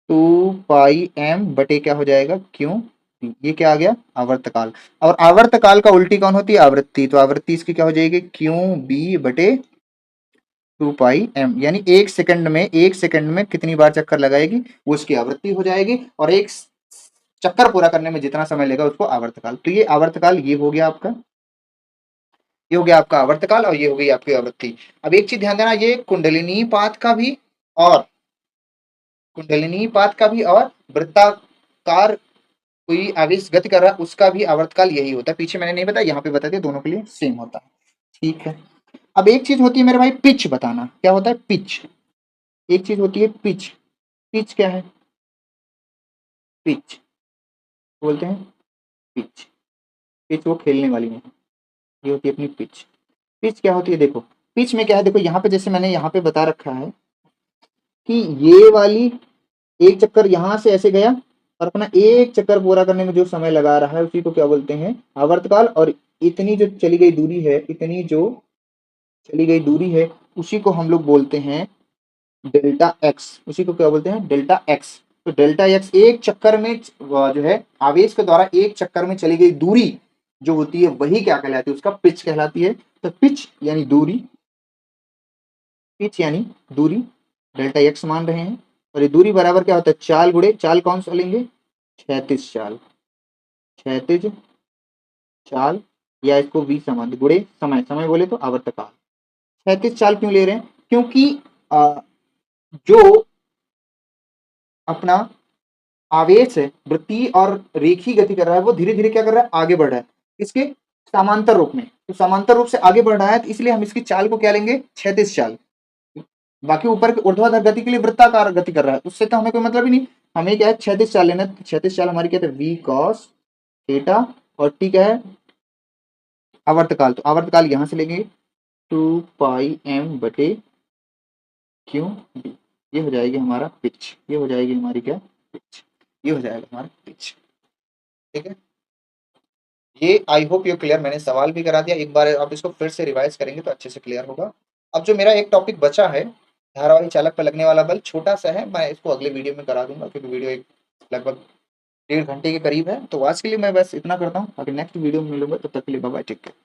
[SPEAKER 1] 2 पाई m बटे क्या हो जाएगा, क्यों, ये क्या आ गया, आवर्तकाल। और आवर्तकाल का उल्टी कौन होती है, आवृत्ति, तो आवृत्ति इसकी क्या हो जाएगी, क्यों b बटे 2 पाई m, यानी एक सेकंड में, एक सेकंड में कितनी बार चक्कर लगाएगी वो उसकी आवृत्ति हो जाएगी, और एक चक्कर पूरा करने में जितना समय लेगा उसको आवर्तकाल। तो ये आवर्तकाल, ये हो गया आपका, ये हो गया आपका आवर्तकाल, और ये हो गई आपकी आवृत्ति। अब एक चीज ध्यान देना, ये कुंडलिनी पात का भी, और कुंडलिनी पात का भी, और वृत्ताकार कोई आवेश गति कर रहा है उसका भी आवर्तकाल यही होता है। पीछे मैंने नहीं बताया, यहाँ पे बता दिया, दोनों के लिए सेम होता है, ठीक है। अब एक चीज होती है मेरे भाई पिच बताना, क्या होता है पिच, एक चीज होती है पिच। पिच क्या है, पिच बोलते हैं, पिच, पिच वो खेलने वाली नहीं, ये होती है अपनी पिच। पिच क्या होती है, देखो पिच में क्या है, देखो यहाँ पे जैसे मैंने यहाँ पे बता रखा है कि ये वाली एक चक्कर यहाँ से ऐसे गया, और अपना एक चक्कर पूरा करने में जो समय लगा रहा है उसी को क्या बोलते हैं, आवर्तकाल। और इतनी जो चली गई दूरी है, इतनी जो चली गई दूरी है, उसी को हम लोग बोलते हैं डेल्टा एक्स, उसी को क्या बोलते हैं, डेल्टा एक्स। तो डेल्टा एक्स एक चक्कर में जो है आवेश के द्वारा एक चक्कर में चली गई दूरी जो होती है वही क्या कहलाती है, उसका पिच कहलाती है। तो पिच यानी दूरी, पिच यानी दूरी, डेल्टा एक्स मान रहे हैं। और ये दूरी बराबर क्या होता है, चाल गुणे, चाल कौन सा लेंगे, क्षैतिज चाल, क्षैतिज चाल, या इसको v समान गुणे समय, समय बोले तो आवर्तकाल। क्षैतिज चाल क्यों ले रहे हैं, क्योंकि जो अपना आवेश है वृत्तीय और रेखीय गति कर रहा है, वो धीरे धीरे क्या कर रहा है, आगे बढ़ रहा है, इसके समांतर रूप में। तो समांतर रूप से आगे बढ़ रहा है, तो इसलिए हम इसकी चाल को क्या लेंगे, क्षैतिज चाल। बाकी ऊपर के ऊर्ध्वाधर गति के लिए वृत्ताकार गति कर रहा है, उससे तो हमें कोई मतलब ही नहीं। हमें क्या है, क्षैतिज चाल लेना है। क्षैतिज चाल हमारी क्या है, v cos थीटा, और t क्या है, आवर्तकाल। तो आवर्तकाल यहां से लेंगे 2 पाई m बटे क्यू बी, ये हो जाएगी हमारा पिच, ये हो जाएगी हमारी क्या, पिच, ये हो जाएगा हमारा पिच। ठीक है, ये आई होप यू क्लियर, मैंने सवाल भी करा दिया, एक बार आप इसको फिर से रिवाइज करेंगे तो अच्छे से क्लियर होगा। अब जो मेरा एक टॉपिक बचा है, धारावाही चालक पर लगने वाला बल, छोटा सा है, मैं इसको अगले वीडियो में करा दूंगा क्योंकि वीडियो एक लगभग 1.5 घंटे के करीब है। तो आज के लिए मैं बस इतना करता हूँ, अगर नेक्स्ट वीडियो में मिलूंगा तब तक के लिए बाय बाय, टेक केयर।